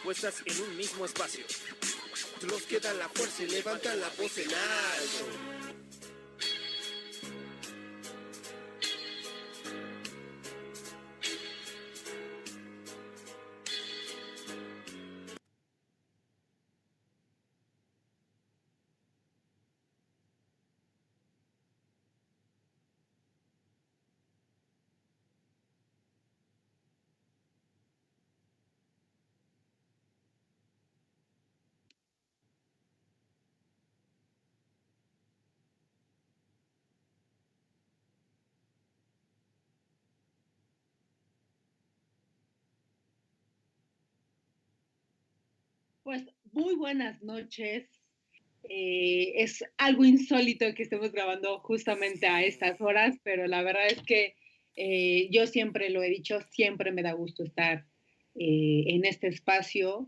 puestas en un mismo espacio. Los que dan la fuerza y levantan la voz en alto. Pues muy buenas noches. Es algo insólito que estemos grabando justamente a Sí, estas horas, pero la verdad es que yo siempre lo he dicho, siempre me da gusto estar en este espacio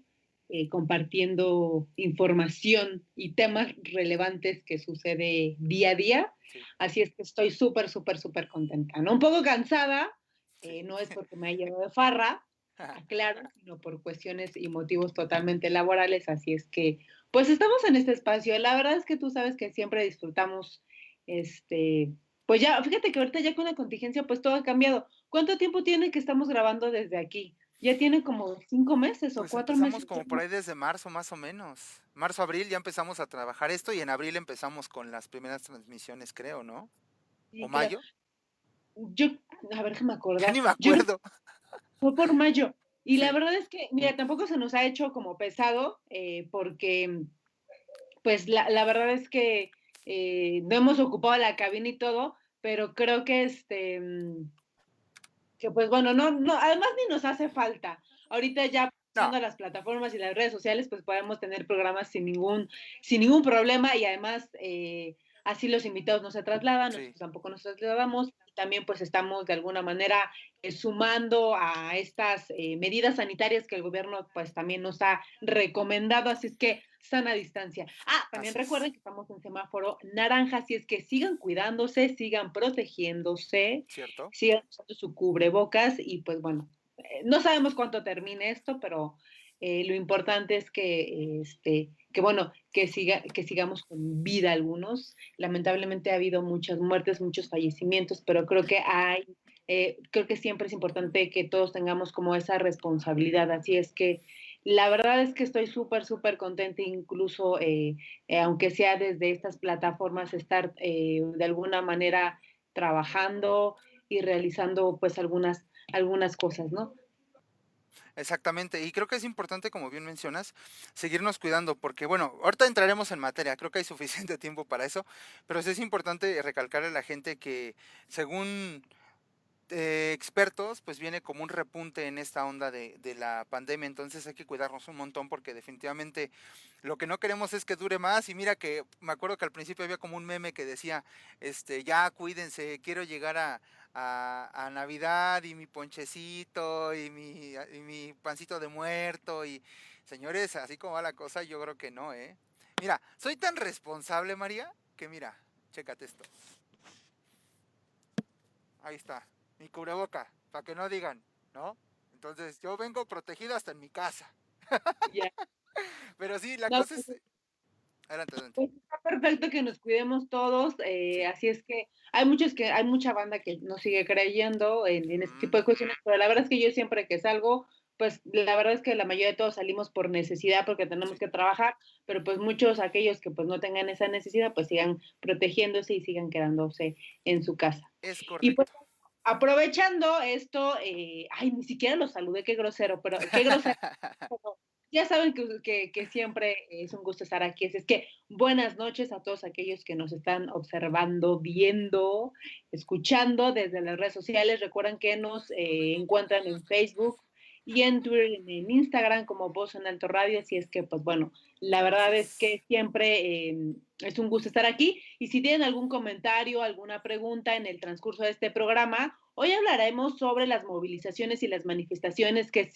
compartiendo información y temas relevantes que sucede día a día. sí, Así es que estoy súper, súper, súper contenta, ¿no? Un poco cansada, sí. no es porque me haya llevado de farra, aclaro, sino por cuestiones y motivos totalmente laborales, así es que, pues estamos en este espacio. La verdad es que tú sabes que siempre disfrutamos, este, pues ya, fíjate que ahorita ya con la contingencia, pues todo ha cambiado. ¿Cuánto tiempo tiene que estamos grabando desde aquí? Ya tiene como 5 meses o Pues 4 meses. empezamos como por ahí desde marzo, más o menos. Marzo, abril ya empezamos a trabajar esto y en abril empezamos con las primeras transmisiones, creo, ¿no? ¿O Sí, creo. mayo? Yo, a ver, déjame Ya acordar. ni me Yo creo que acuerdo. fue por mayo. Y la Sí, verdad es que, mira, tampoco se nos ha hecho como pesado, porque pues la verdad es que no hemos ocupado la cabina y todo, pero creo que que pues bueno, además ni nos hace falta. Ahorita ya no, usando las plataformas y las redes sociales, pues podemos tener programas sin ningún problema y además así los invitados no se trasladan, sí, nosotros tampoco nos trasladamos y también pues estamos de alguna manera sumando a estas medidas sanitarias que el gobierno pues también nos ha recomendado, así es que sana distancia. Ah, también así es. recuerden que estamos en semáforo naranja, así es que sigan cuidándose, sigan protegiéndose, ¿Cierto? sigan usando su cubrebocas y pues bueno, no sabemos cuánto termine esto, pero lo importante es que bueno, que sigamos con vida algunos. Lamentablemente ha habido muchas muertes, muchos fallecimientos, pero creo que siempre es importante que todos tengamos como esa responsabilidad. Así es que la verdad es que estoy súper, súper contenta, incluso aunque sea desde estas plataformas, estar de alguna manera trabajando y realizando pues algunas cosas, ¿no? Exactamente. Y creo que es importante, como bien mencionas, seguirnos cuidando, porque bueno, ahorita entraremos en materia, creo que hay suficiente tiempo para eso, pero sí es importante recalcarle a la gente que según expertos, pues viene como un repunte en esta onda de la pandemia, entonces hay que cuidarnos un montón porque definitivamente lo que no queremos es que dure más y mira que me acuerdo que al principio había como un meme que decía, ya cuídense, quiero llegar a Navidad y mi ponchecito y mi pancito de muerto y señores, así como va la cosa, yo creo que no, ¿eh? Mira, soy tan responsable, María, que mira, chécate esto. Ahí está, mi cubreboca, para que no digan, ¿no? Entonces yo vengo protegido hasta en mi casa. Ya. Pero sí, la No, cosa es... Adelante, adelante. pues está perfecto que nos cuidemos todos, Sí. así es que hay mucha banda que no sigue creyendo en este Ujú. tipo de cuestiones, pero la verdad es que yo siempre que salgo, pues la verdad es que la mayoría de todos salimos por necesidad porque tenemos Sí, que trabajar, pero pues muchos aquellos que pues no tengan esa necesidad, pues sigan protegiéndose y sigan quedándose en su casa. es Y pues correcto. aprovechando esto, ay, ni siquiera los saludé, qué grosero, pero qué grosero. Ya saben que siempre es un gusto estar aquí. Así es que buenas noches a todos aquellos que nos están observando, viendo, escuchando desde las redes sociales. Recuerden que nos encuentran en Facebook y en Twitter, en Instagram como Voz en Alto Radio. Así es que, pues bueno, la Así verdad es es. que siempre es un gusto estar aquí. Y si tienen algún comentario, alguna pregunta en el transcurso de este programa, hoy hablaremos sobre las movilizaciones y las manifestaciones que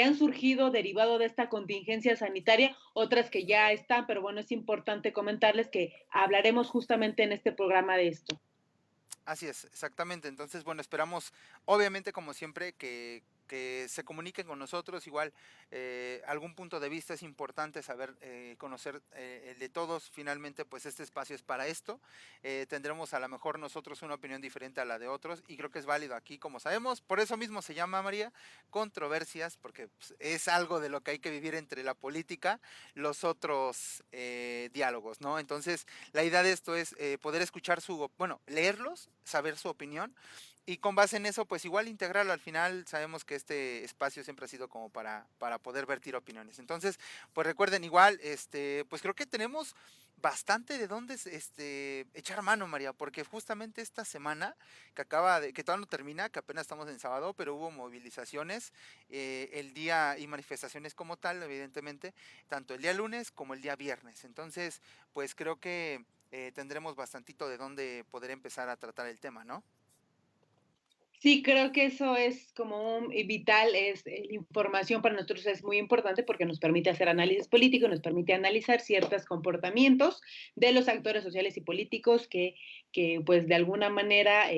han surgido derivado de esta contingencia sanitaria, otras que ya están, pero bueno, es importante comentarles que hablaremos justamente en este programa de esto. Así es, exactamente. Entonces, bueno, esperamos, obviamente, como siempre, que que se comuniquen con nosotros, igual algún punto de vista es importante saber, conocer el de todos, finalmente pues este espacio es para esto, tendremos a lo mejor nosotros una opinión diferente a la de otros y creo que es válido aquí, como sabemos, por eso mismo se llama, María, controversias, porque pues, es algo de lo que hay que vivir entre la política, los otros diálogos, ¿no? Entonces, la idea de esto es poder escuchar bueno, leerlos, saber su opinión y con base en eso, pues igual integrarlo. Al final sabemos que este espacio siempre ha sido como para poder vertir opiniones. Entonces, pues recuerden igual, pues creo que tenemos bastante de dónde echar mano, María, porque justamente esta semana que todavía no termina, que apenas estamos en sábado, pero hubo movilizaciones el día y manifestaciones como tal, evidentemente, tanto el día lunes como el día viernes. Entonces, pues creo que tendremos bastantito de dónde poder empezar a tratar el tema, ¿no? Sí, creo que eso es como vital, la información para nosotros es muy importante porque nos permite hacer análisis político, nos permite analizar ciertos comportamientos de los actores sociales y políticos que pues de alguna manera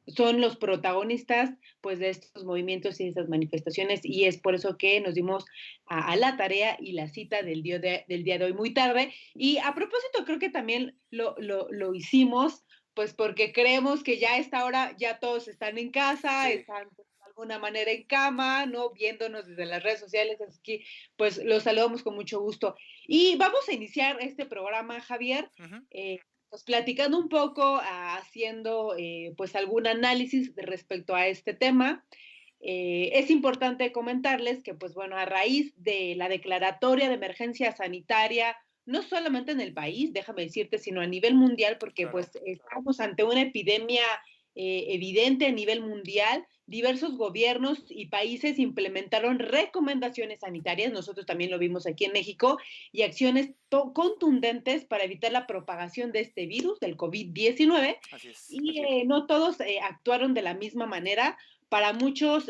son los protagonistas pues de estos movimientos y de estas manifestaciones y es por eso que nos dimos a la tarea y la cita del día de hoy muy tarde y a propósito creo que también lo hicimos pues porque creemos que ya a esta hora ya todos están en casa, Sí. están pues, de alguna manera en cama, ¿no? Viéndonos desde las redes sociales, así que pues los saludamos con mucho gusto. Y vamos a iniciar este programa, Javier, Ujú. pues platicando un poco, haciendo pues algún análisis respecto a este tema. Es importante comentarles que, pues bueno, a raíz de la declaratoria de emergencia sanitaria, no solamente en el país, déjame decirte, sino a nivel mundial, porque Claro. pues estamos ante una epidemia evidente a nivel mundial. Diversos gobiernos y países implementaron recomendaciones sanitarias, nosotros también lo vimos aquí en México, y acciones contundentes para evitar la propagación de este virus, del COVID-19, Así es. y no todos actuaron de la misma manera. Para muchos,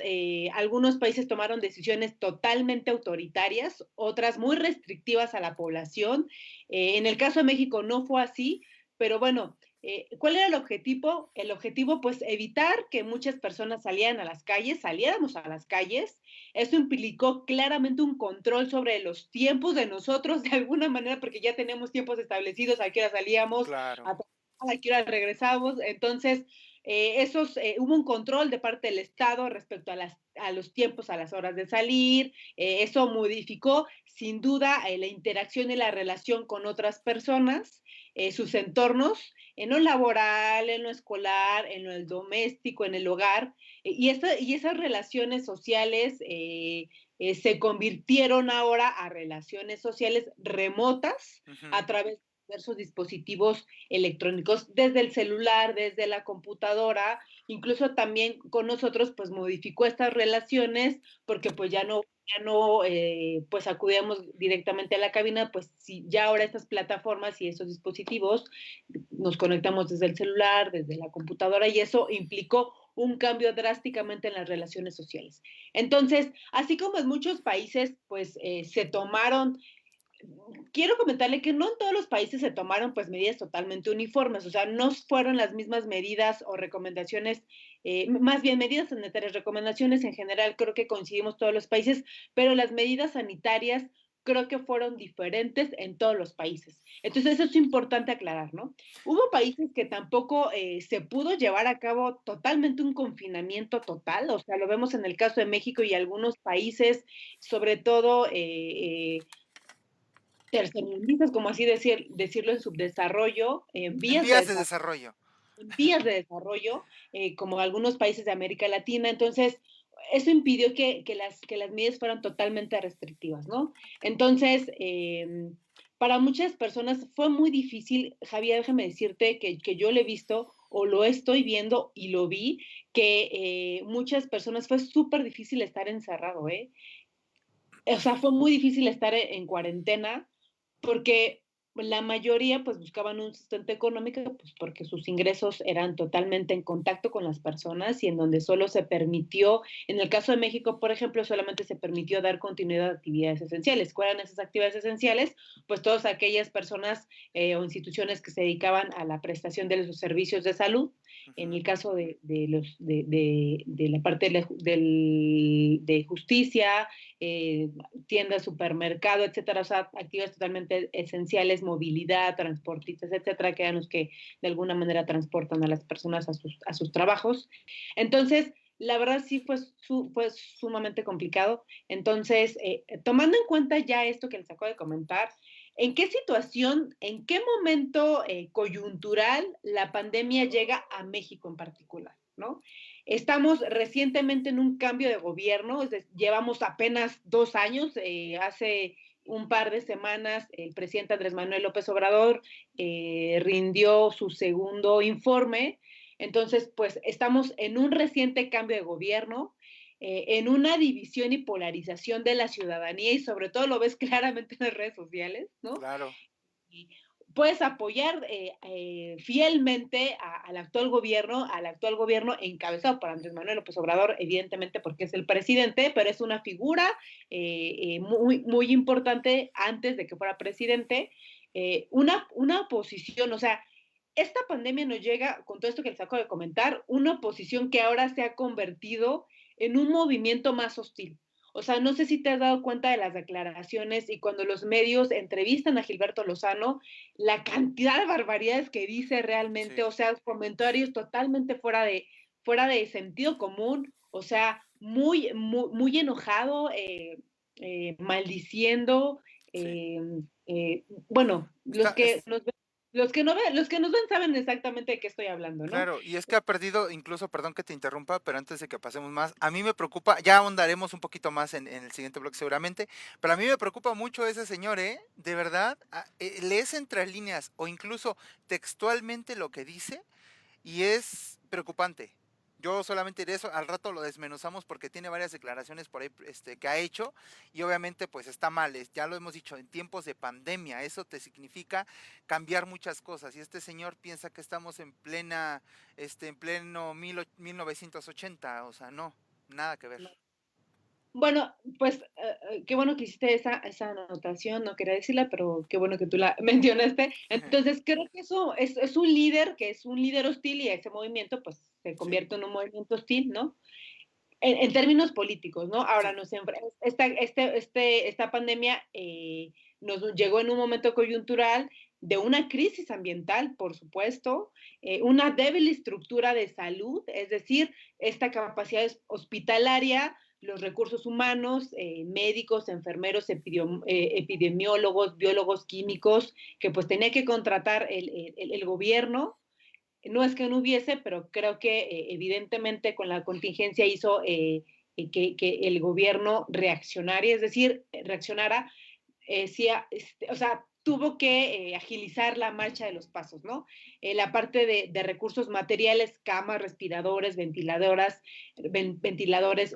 algunos países tomaron decisiones totalmente autoritarias, otras muy restrictivas a la población. En el caso de México no fue así, pero bueno, ¿cuál era el objetivo? El objetivo, pues, evitar que muchas personas salieran a las calles, saliéramos a las calles. Eso implicó claramente un control sobre los tiempos de nosotros, de alguna manera, porque ya tenemos tiempos establecidos, a qué hora salíamos, Claro. a qué hora regresábamos. Entonces, hubo un control de parte del Estado respecto a los tiempos, a las horas de salir, eso modificó sin duda la interacción y la relación con otras personas, sus entornos, en lo laboral, en lo escolar, en lo doméstico, en el hogar, y esas relaciones sociales se convirtieron ahora a relaciones sociales remotas Ujú. a través de diversos dispositivos electrónicos, desde el celular, desde la computadora, incluso también con nosotros, pues modificó estas relaciones porque pues ya no pues acudíamos directamente a la cabina, pues sí, ya ahora estas plataformas y esos dispositivos nos conectamos desde el celular, desde la computadora y eso implicó un cambio drásticamente en las relaciones sociales. Entonces, así como en muchos países, pues se tomaron, quiero comentarle que no en todos los países se tomaron pues medidas totalmente uniformes, o sea, no fueron las mismas medidas o recomendaciones, más bien medidas sanitarias, recomendaciones en general, creo que coincidimos todos los países, pero las medidas sanitarias creo que fueron diferentes en todos los países. Entonces, eso es importante aclarar, ¿no? Hubo países que tampoco se pudo llevar a cabo totalmente un confinamiento total, o sea, lo vemos en el caso de México y algunos países, sobre todo tercermundistas, como así decirlo, en subdesarrollo, En vías de desarrollo. en vías de desarrollo, como algunos países de América Latina. Entonces, eso impidió que las medidas fueran totalmente restrictivas, ¿no? Entonces, para muchas personas fue muy difícil, Javier, déjame decirte que yo lo he visto o lo estoy viendo y lo vi, que muchas personas fue súper difícil estar encerrado, ¿eh? O sea, fue muy difícil estar en cuarentena porque la mayoría pues buscaban un sustento económico, pues porque sus ingresos eran totalmente en contacto con las personas y en donde solo se permitió, en el caso de México, por ejemplo, solamente se permitió dar continuidad a actividades esenciales. ¿Cuáles eran esas actividades esenciales? Pues todas aquellas personas o instituciones que se dedicaban a la prestación de los servicios de salud. En Ujú. el caso de la parte de justicia, tiendas, supermercado, etcétera, o sea, actividades totalmente esenciales, movilidad, transportistas, etcétera, que eran los que de alguna manera transportan a las personas a sus trabajos. Entonces, la verdad sí fue sumamente complicado. Entonces, tomando en cuenta ya esto que les acabo de comentar, ¿en qué situación, en qué momento coyuntural la pandemia llega a México en particular? ¿No? Estamos recientemente en un cambio de gobierno, llevamos apenas 2 años, hace un par de semanas el presidente Andrés Manuel López Obrador rindió su segundo informe, entonces pues estamos en un reciente cambio de gobierno, en una división y polarización de la ciudadanía y sobre todo lo ves claramente en las redes sociales, ¿no? Claro, Y puedes apoyar fielmente al actual gobierno encabezado por Andrés Manuel López Obrador, evidentemente porque es el presidente, pero es una figura muy importante antes de que fuera presidente, una oposición, o sea, esta pandemia nos llega, con todo esto que les acabo de comentar, una oposición que ahora se ha convertido en un movimiento más hostil. O sea, no sé si te has dado cuenta de las declaraciones y cuando los medios entrevistan a Gilberto Lozano, la cantidad de barbaridades que dice realmente, sí. o sea, comentarios totalmente fuera de sentido común, o sea, muy enojado, maldiciendo, Sí. eh, bueno, Está, los que nos ven saben exactamente de qué estoy hablando, ¿no? claro, y es que ha perdido, incluso, perdón que te interrumpa, pero antes de que pasemos más, a mí me preocupa, ya ahondaremos un poquito más en el siguiente bloque seguramente, pero a mí me preocupa mucho ese señor, ¿eh? De verdad, lees entre líneas o incluso textualmente lo que dice y es preocupante. Yo solamente diré eso, al rato lo desmenuzamos porque tiene varias declaraciones por ahí que ha hecho y obviamente pues está mal, ya lo hemos dicho, en tiempos de pandemia, eso te significa cambiar muchas cosas y este señor piensa que estamos en plena, en pleno 1980, o sea, no, nada que ver. Bueno, pues qué bueno que hiciste esa anotación, no quería decirla, pero qué bueno que tú la mencionaste. Entonces, creo que eso es un líder, que es un líder hostil y ese movimiento pues se Sí, convierte en un movimiento hostil, ¿no? En términos políticos, ¿no? Ahora sí, esta pandemia nos llegó en un momento coyuntural de una crisis ambiental, por supuesto, una débil estructura de salud, es decir, esta capacidad hospitalaria, los recursos humanos, médicos, enfermeros, epidemiólogos, biólogos químicos, que pues tenía que contratar el gobierno, no es que no hubiese, pero creo que evidentemente con la contingencia hizo que el gobierno reaccionara, es decir, reaccionara, sí, o sea, tuvo que agilizar la marcha de los pasos, ¿no? La parte de recursos materiales, camas, respiradores, ventiladores,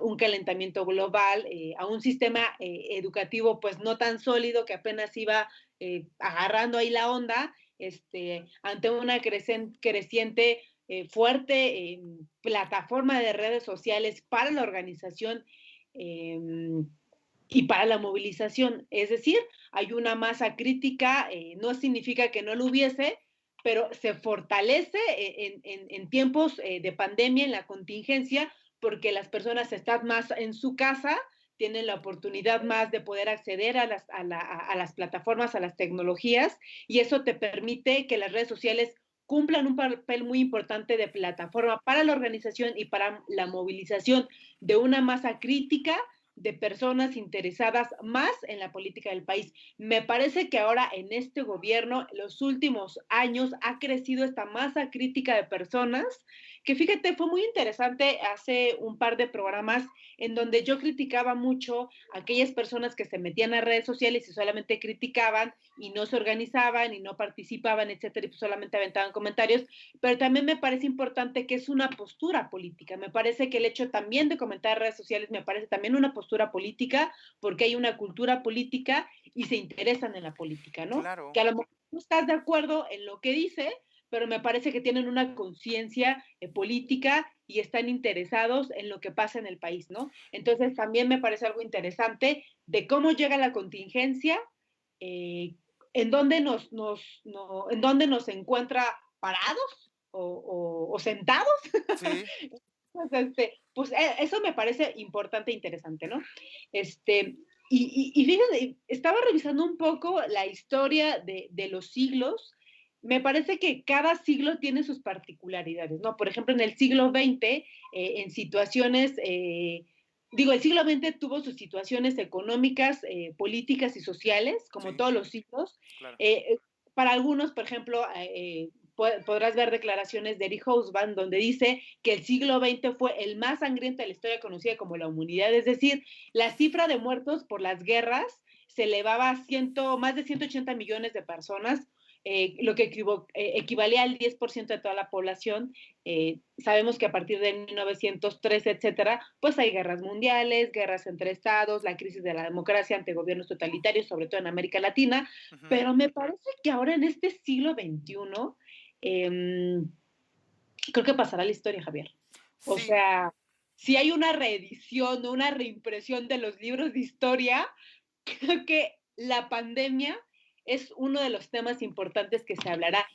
un calentamiento global, a un sistema educativo pues no tan sólido que apenas iba agarrando ahí la onda, ante una creciente fuerte plataforma de redes sociales para la organización eh, y para la movilización. Es decir, hay una masa crítica, no significa que no lo hubiese, pero se fortalece en tiempos de pandemia, en la contingencia, porque las personas están más en su casa, tienen la oportunidad más de poder acceder a las plataformas, a las tecnologías, y eso te permite que las redes sociales cumplan un papel muy importante de plataforma para la organización y para la movilización de una masa crítica de personas interesadas más en la política del país. Me parece que ahora en este gobierno, los últimos años, ha crecido esta masa crítica de personas que fíjate, fue muy interesante hace un par de programas en donde yo criticaba mucho a aquellas personas que se metían a redes sociales y solamente criticaban y no se organizaban y no participaban, etcétera, y pues solamente aventaban comentarios, pero también me parece importante que es una postura política. Me parece que el hecho también de comentar en redes sociales me parece también una postura política, porque hay una cultura política y se interesan en la política, ¿no? Que Claro, a lo mejor no estás de acuerdo en lo que dice, pero me parece que tienen una conciencia política y están interesados en lo que pasa en el país, ¿no? Entonces también me parece algo interesante de cómo llega la contingencia, eh, en dónde en dónde nos encuentra parados o sentados. sí, Pues, pues eso me parece importante e interesante, ¿no? Este, y fíjate, estaba revisando un poco la historia de los siglos. Me parece que cada siglo tiene sus particularidades, ¿no? Por ejemplo, en el siglo XX, en situaciones, el siglo XX tuvo sus situaciones económicas, políticas y sociales, como sí, todos los siglos. claro. Eh, para algunos, por ejemplo, podrás ver declaraciones de Eric Hobsbawm donde dice que el siglo XX fue el más sangriento de la historia conocida como la humanidad, es decir, la cifra de muertos por las guerras se elevaba a más de 180 millones de personas, lo que equivalía al 10% de toda la población. Sabemos que a partir de 1903, etcétera, pues hay guerras mundiales, guerras entre estados, la crisis de la democracia ante gobiernos totalitarios, sobre todo en América Latina, Ujú. pero me parece que ahora en este siglo XXI, eh, creo que pasará la historia, Javier. O Sí, sea, si hay una reedición o una reimpresión de los libros de historia, creo que la pandemia es uno de los temas importantes que se hablará.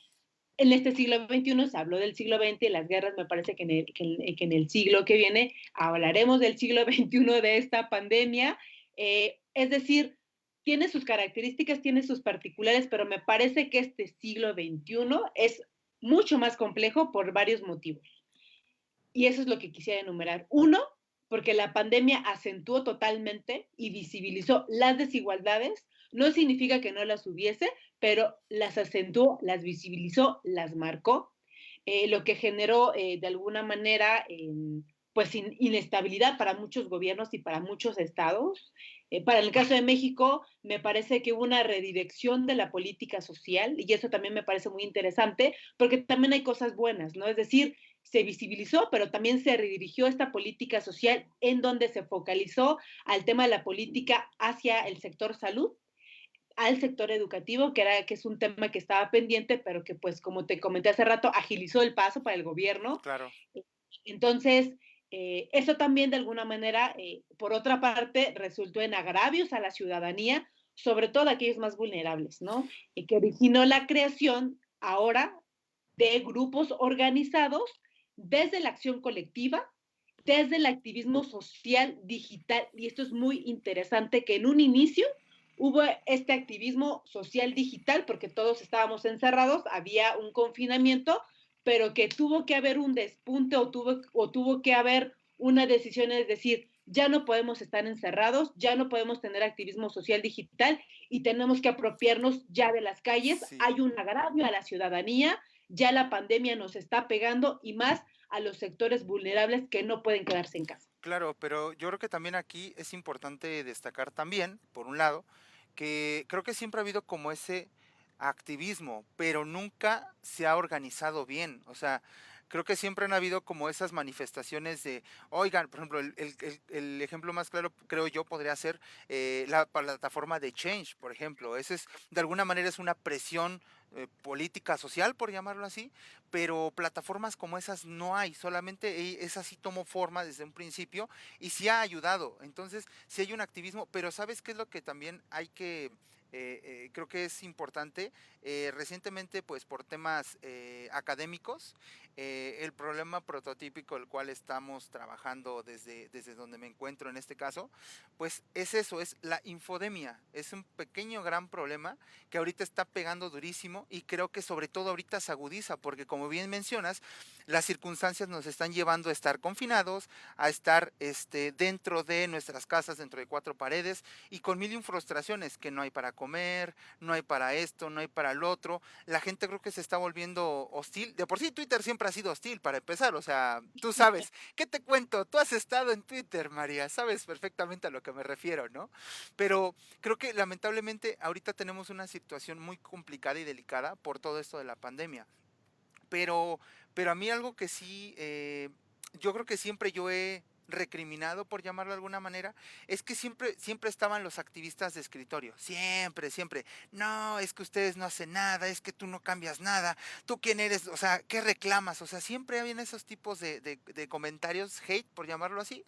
En este siglo XXI se habló del siglo XX y las guerras, me parece que en el siglo que viene hablaremos del siglo XXI, de esta pandemia. Es decir, tiene sus características, tiene sus particulares, pero me parece que este siglo XXI es mucho más complejo por varios motivos. Y eso es lo que quisiera enumerar. Uno, porque la pandemia acentuó totalmente y visibilizó las desigualdades. No significa que no las hubiese, pero las acentuó, las visibilizó, las marcó, lo que generó de alguna manera pues inestabilidad para muchos gobiernos y para muchos estados. Para el caso de México, me parece que hubo una redirección de la política social y eso también me parece muy interesante porque también hay cosas buenas, ¿no? Es decir, se visibilizó, pero también se redirigió esta política social en donde se focalizó al tema de la política hacia el sector salud, al sector educativo, que es un tema que estaba pendiente, pero que pues como te comenté hace rato, agilizó el paso para el gobierno. claro. Entonces, eso también de alguna manera, por otra parte, resultó en agravios a la ciudadanía, sobre todo a aquellos más vulnerables, ¿no? Y que originó la creación ahora de grupos organizados desde la acción colectiva, desde el activismo social digital. Y esto es muy interesante, que en un inicio hubo este activismo social digital porque todos estábamos encerrados, había un confinamiento, pero que tuvo que haber un despunte o tuvo que haber una decisión, es decir, ya no podemos estar encerrados, ya no podemos tener activismo social digital y tenemos que apropiarnos ya de las calles. Sí, Hay un agravio a la ciudadanía, ya la pandemia nos está pegando y más a los sectores vulnerables que no pueden quedarse en casa. claro, pero yo creo que también aquí es importante destacar también, por un lado, que creo que siempre ha habido como ese activismo, pero nunca se ha organizado bien. O sea, creo que siempre han habido como esas manifestaciones de, oigan, por ejemplo, el ejemplo más claro, creo yo, podría ser la plataforma de Change, por ejemplo. Ese es, de alguna manera, es una presión política social, por llamarlo así, pero plataformas como esas no hay, solamente esa sí tomó forma desde un principio y sí ha ayudado. Entonces, sí hay un activismo, pero ¿sabes qué es lo que también hay que creo que es importante? Recientemente, pues por temas académicos, el problema prototípico el cual estamos trabajando desde donde me encuentro en este caso, pues es eso, es la infodemia. Es un pequeño gran problema que ahorita está pegando durísimo y creo que sobre todo ahorita se agudiza porque como bien mencionas, las circunstancias nos están llevando a estar confinados, a estar dentro de nuestras casas, dentro de cuatro paredes y con mil y un frustraciones, que no hay para comer, comer, no hay para esto, no hay para el otro. La gente creo que se está volviendo hostil. De por sí Twitter siempre ha sido hostil para empezar, o sea, tú sabes, ¿qué te cuento? Tú has estado en Twitter, María, sabes perfectamente a lo que me refiero, ¿no? Pero creo que lamentablemente ahorita tenemos una situación muy complicada y delicada por todo esto de la pandemia. Pero, pero a mí algo que sí, yo creo que siempre yo he recriminado, por llamarlo de alguna manera, es que siempre estaban los activistas de escritorio, siempre, siempre. No, es que ustedes no hacen nada, es que tú no cambias nada, tú quién eres, o sea, ¿qué reclamas? O sea, siempre habían esos tipos de comentarios, hate, por llamarlo así.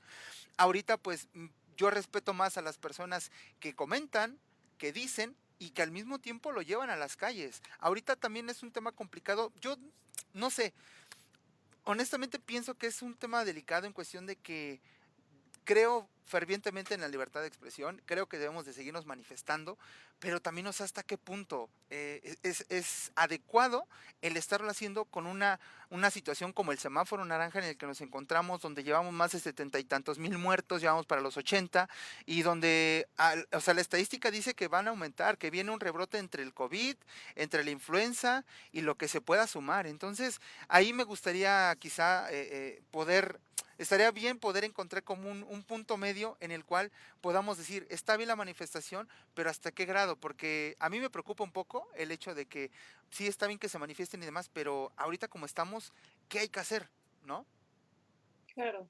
Ahorita pues yo respeto más a las personas que comentan, que dicen y que al mismo tiempo lo llevan a las calles. Ahorita también es un tema complicado. Yo no sé, honestamente pienso que es un tema delicado en cuestión de que creo fervientemente en la libertad de expresión, creo que debemos de seguirnos manifestando, pero también no sé hasta qué punto es adecuado el estarlo haciendo con una situación como el semáforo naranja en el que nos encontramos, donde llevamos más de 70 y tantos mil muertos, llevamos para los 80, y donde, o sea, la estadística dice que van a aumentar, que viene un rebrote entre el COVID, entre la influenza y lo que se pueda sumar. Entonces, ahí me gustaría quizá poder estaría bien poder encontrar como un punto medio en el cual podamos decir, está bien la manifestación, pero ¿hasta qué grado? Porque a mí me preocupa un poco el hecho de que sí está bien que se manifiesten y demás, pero ahorita como estamos, ¿qué hay que hacer? ¿No? Claro.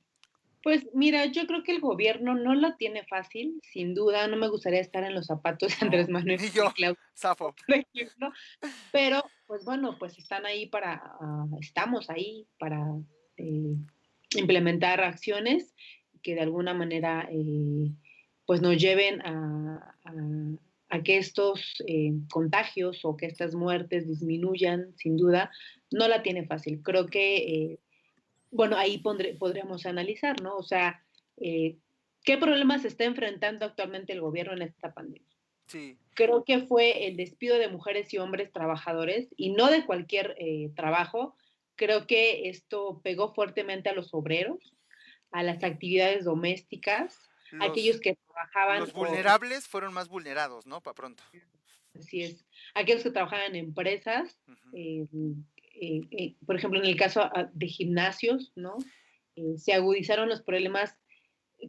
Pues mira, yo creo que el gobierno no lo tiene fácil, sin duda, no me gustaría estar en los zapatos de Andrés No, Manuel ni y yo, Claudia, Safo. por ejemplo, pero pues bueno, pues están ahí estamos ahí para eh, implementar acciones que de alguna manera pues nos lleven a que estos contagios o que estas muertes disminuyan, sin duda, no la tiene fácil. Creo que bueno, ahí podríamos analizar, ¿no? O sea, eh, ¿qué problemas está enfrentando actualmente el gobierno en esta pandemia? Sí, Creo que fue el despido de mujeres y hombres trabajadores y no de cualquier trabajo. Creo que esto pegó fuertemente a los obreros, a las actividades domésticas, a los, aquellos que trabajaban los vulnerables fueron más vulnerados, ¿no? Para pronto. así es, aquellos que trabajaban en empresas, Ujú. eh, por ejemplo, en el caso de gimnasios, ¿no? Se agudizaron los problemas.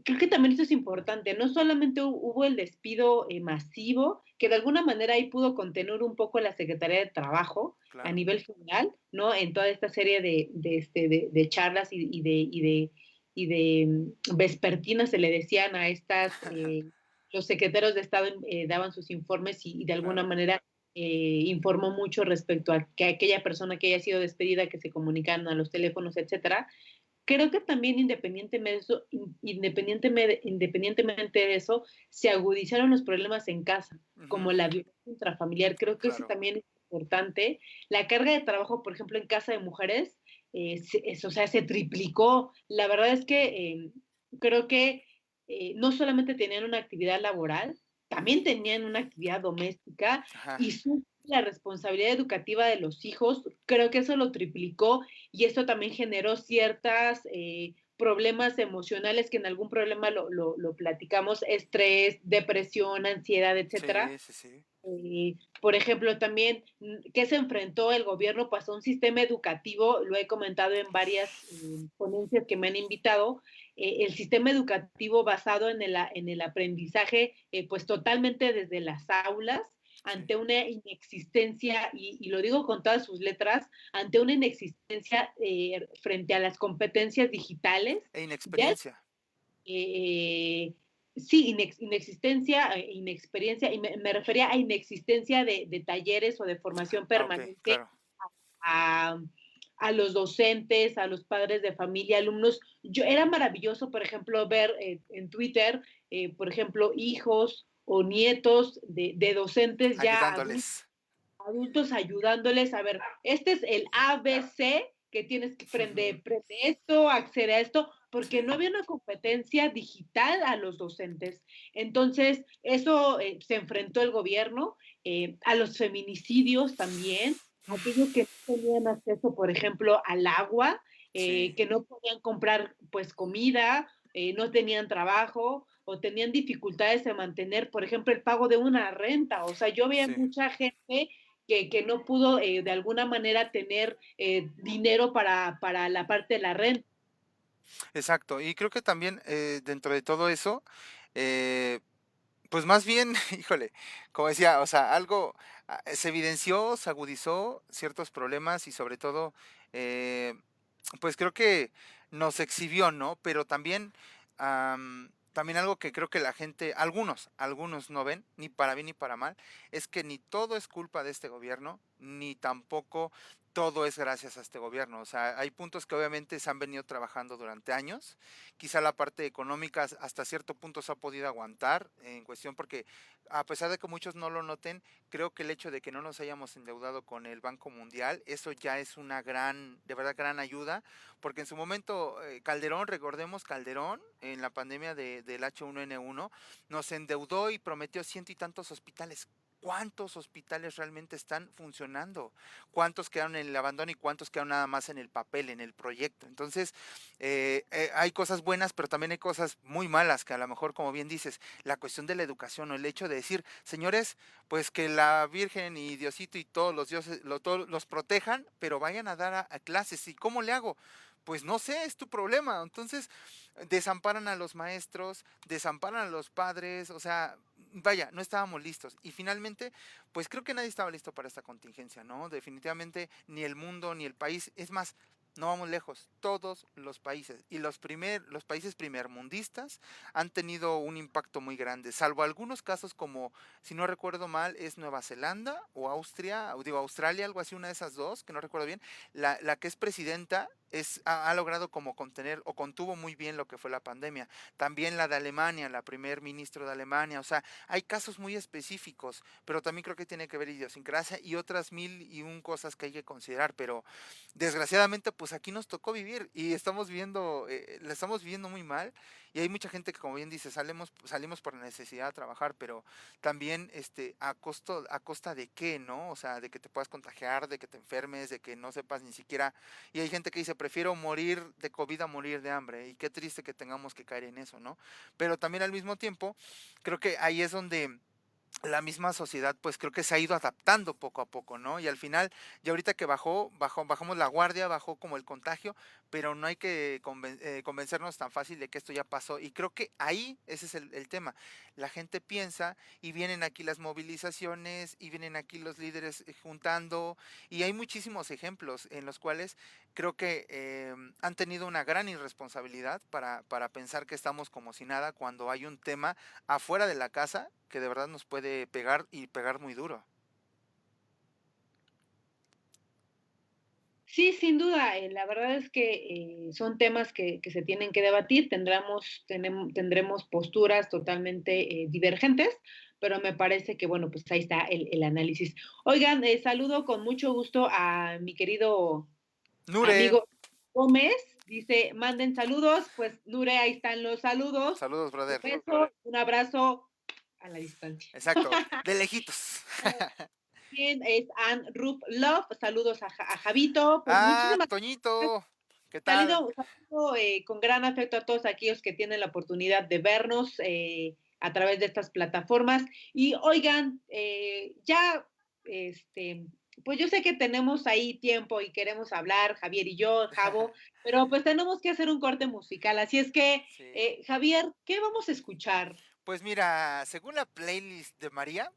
Creo que también eso es importante, no solamente hubo el despido masivo, que de alguna manera ahí pudo contener un poco la Secretaría de Trabajo a Claro. nivel federal, ¿no? En toda esta serie de charlas y de vespertinas se le decían a estas, los secretarios de Estado daban sus informes y de alguna Claro. manera informó mucho respecto a que aquella persona que haya sido despedida, que se comunicaran a los teléfonos, etcétera. Creo que también independientemente de eso, se agudizaron los problemas en casa, Ujú. como la violencia intrafamiliar. Creo que eso Claro. también es importante. La carga de trabajo, por ejemplo, en casa de mujeres, o sea, se triplicó. La verdad es que creo que no solamente tenían una actividad laboral, también tenían una actividad doméstica Ajá. y la responsabilidad educativa de los hijos, creo que eso lo triplicó y esto también generó ciertas problemas emocionales que en algún problema lo platicamos, estrés, depresión, ansiedad, etcétera. Sí, sí, sí. Por ejemplo, también, ¿qué se enfrentó el gobierno? Pues a un sistema educativo, lo he comentado en varias ponencias que me han invitado, el sistema educativo basado en el aprendizaje, pues totalmente desde las aulas, Sí. ante una inexistencia, y lo digo con todas sus letras, ante una inexistencia frente a las competencias digitales, E ya inexperiencia. sí, inexistencia, inexperiencia, y me refería a inexistencia de talleres o de formación Ah, ok, permanente claro. a, a los docentes, a los padres de familia, alumnos. Era maravilloso, por ejemplo, ver en Twitter, por ejemplo, hijos o nietos de docentes ya Ayudándoles. adultos ayudándoles a ver, este es el ABC que tienes que prende esto, accede a esto, porque Sí. no había una competencia digital a los docentes. Entonces, eso se enfrentó el gobierno, a los feminicidios también, aquellos que no tenían acceso, por ejemplo, al agua, Sí. que no podían comprar pues comida, no tenían trabajo, o tenían dificultades en mantener, por ejemplo, el pago de una renta. O sea, yo veía Sí, mucha gente que no pudo de alguna manera tener dinero para la parte de la renta. exacto. Y creo que también dentro de todo eso, pues más bien, híjole, como decía, o sea, algo se evidenció, se agudizó ciertos problemas y sobre todo, eh, pues creo que nos exhibió, ¿no? Pero también, también algo que creo que la gente, algunos no ven, ni para bien ni para mal, es que ni todo es culpa de este gobierno, ni tampoco todo es gracias a este gobierno. O sea, hay puntos que obviamente se han venido trabajando durante años. Quizá la parte económica hasta cierto punto se ha podido aguantar en cuestión porque a pesar de que muchos no lo noten, creo que el hecho de que no nos hayamos endeudado con el Banco Mundial, eso ya es una gran, de verdad, gran ayuda, porque en su momento Calderón, recordemos Calderón, en la pandemia del H1N1, nos endeudó y prometió ciento y tantos hospitales. ¿Cuántos hospitales realmente están funcionando? ¿Cuántos quedaron en el abandono y cuántos quedaron nada más en el papel, en el proyecto? Entonces, hay cosas buenas, pero también hay cosas muy malas, que a lo mejor, como bien dices, la cuestión de la educación o el hecho de decir, señores, pues que la Virgen y Diosito y todos los dioses todos los protejan, pero vayan a dar a clases. ¿Y cómo le hago? Pues no sé, es tu problema. Entonces, desamparan a los maestros, desamparan a los padres, o sea, vaya, no estábamos listos. Y finalmente, pues creo que nadie estaba listo para esta contingencia, ¿no? Definitivamente ni el mundo ni el país, es más, no vamos lejos, todos los países y los países primermundistas han tenido un impacto muy grande, salvo algunos casos como, si no recuerdo mal, es Nueva Zelanda o Austria, o digo Australia, algo así, una de esas dos, que no recuerdo bien, la que es presidenta ha logrado como contener o contuvo muy bien lo que fue la pandemia. También la de Alemania, la primer ministro de Alemania, o sea, hay casos muy específicos, pero también creo que tiene que ver idiosincrasia y otras mil y un cosas que hay que considerar, pero desgraciadamente pues aquí nos tocó vivir y estamos viendo, la estamos viviendo muy mal y hay mucha gente que como bien dice, salimos por la necesidad de trabajar, pero también a costa de qué, ¿no? O sea, de que te puedas contagiar, de que te enfermes, de que no sepas ni siquiera, y hay gente que dice, prefiero morir de COVID a morir de hambre, y qué triste que tengamos que caer en eso, ¿no? Pero también al mismo tiempo, creo que ahí es donde la misma sociedad, pues creo que se ha ido adaptando poco a poco, ¿no? Y al final, ya ahorita que bajamos la guardia, bajó como el contagio, pero no hay que convencernos tan fácil de que esto ya pasó. Y creo que ahí ese es el tema. La gente piensa y vienen aquí las movilizaciones y vienen aquí los líderes juntando y hay muchísimos ejemplos en los cuales creo que han tenido una gran irresponsabilidad para pensar que estamos como si nada cuando hay un tema afuera de la casa que de verdad nos puede pegar y pegar muy duro. Sí, sin duda, la verdad es que son temas que se tienen que debatir, tendremos posturas totalmente divergentes, pero me parece que, bueno, pues ahí está el análisis. Oigan, saludo con mucho gusto a mi querido Nure, amigo Gómez, dice, manden saludos, pues Nure, ahí están los saludos, saludos, un brother. beso, un abrazo a la distancia. Exacto, de lejitos. Bien, es Ann Rup Love, saludos a Javito, pues Ah, muchísimas gracias. Toñito, ¿qué tal? Saludo con gran afecto a todos aquellos que tienen la oportunidad de vernos a través de estas plataformas. Y oigan, ya, pues yo sé que tenemos ahí tiempo y queremos hablar, Javier y yo, Javo, pero pues tenemos que hacer un corte musical. Así es que, Sí. Javier, ¿qué vamos a escuchar? Pues mira, según la playlist de María,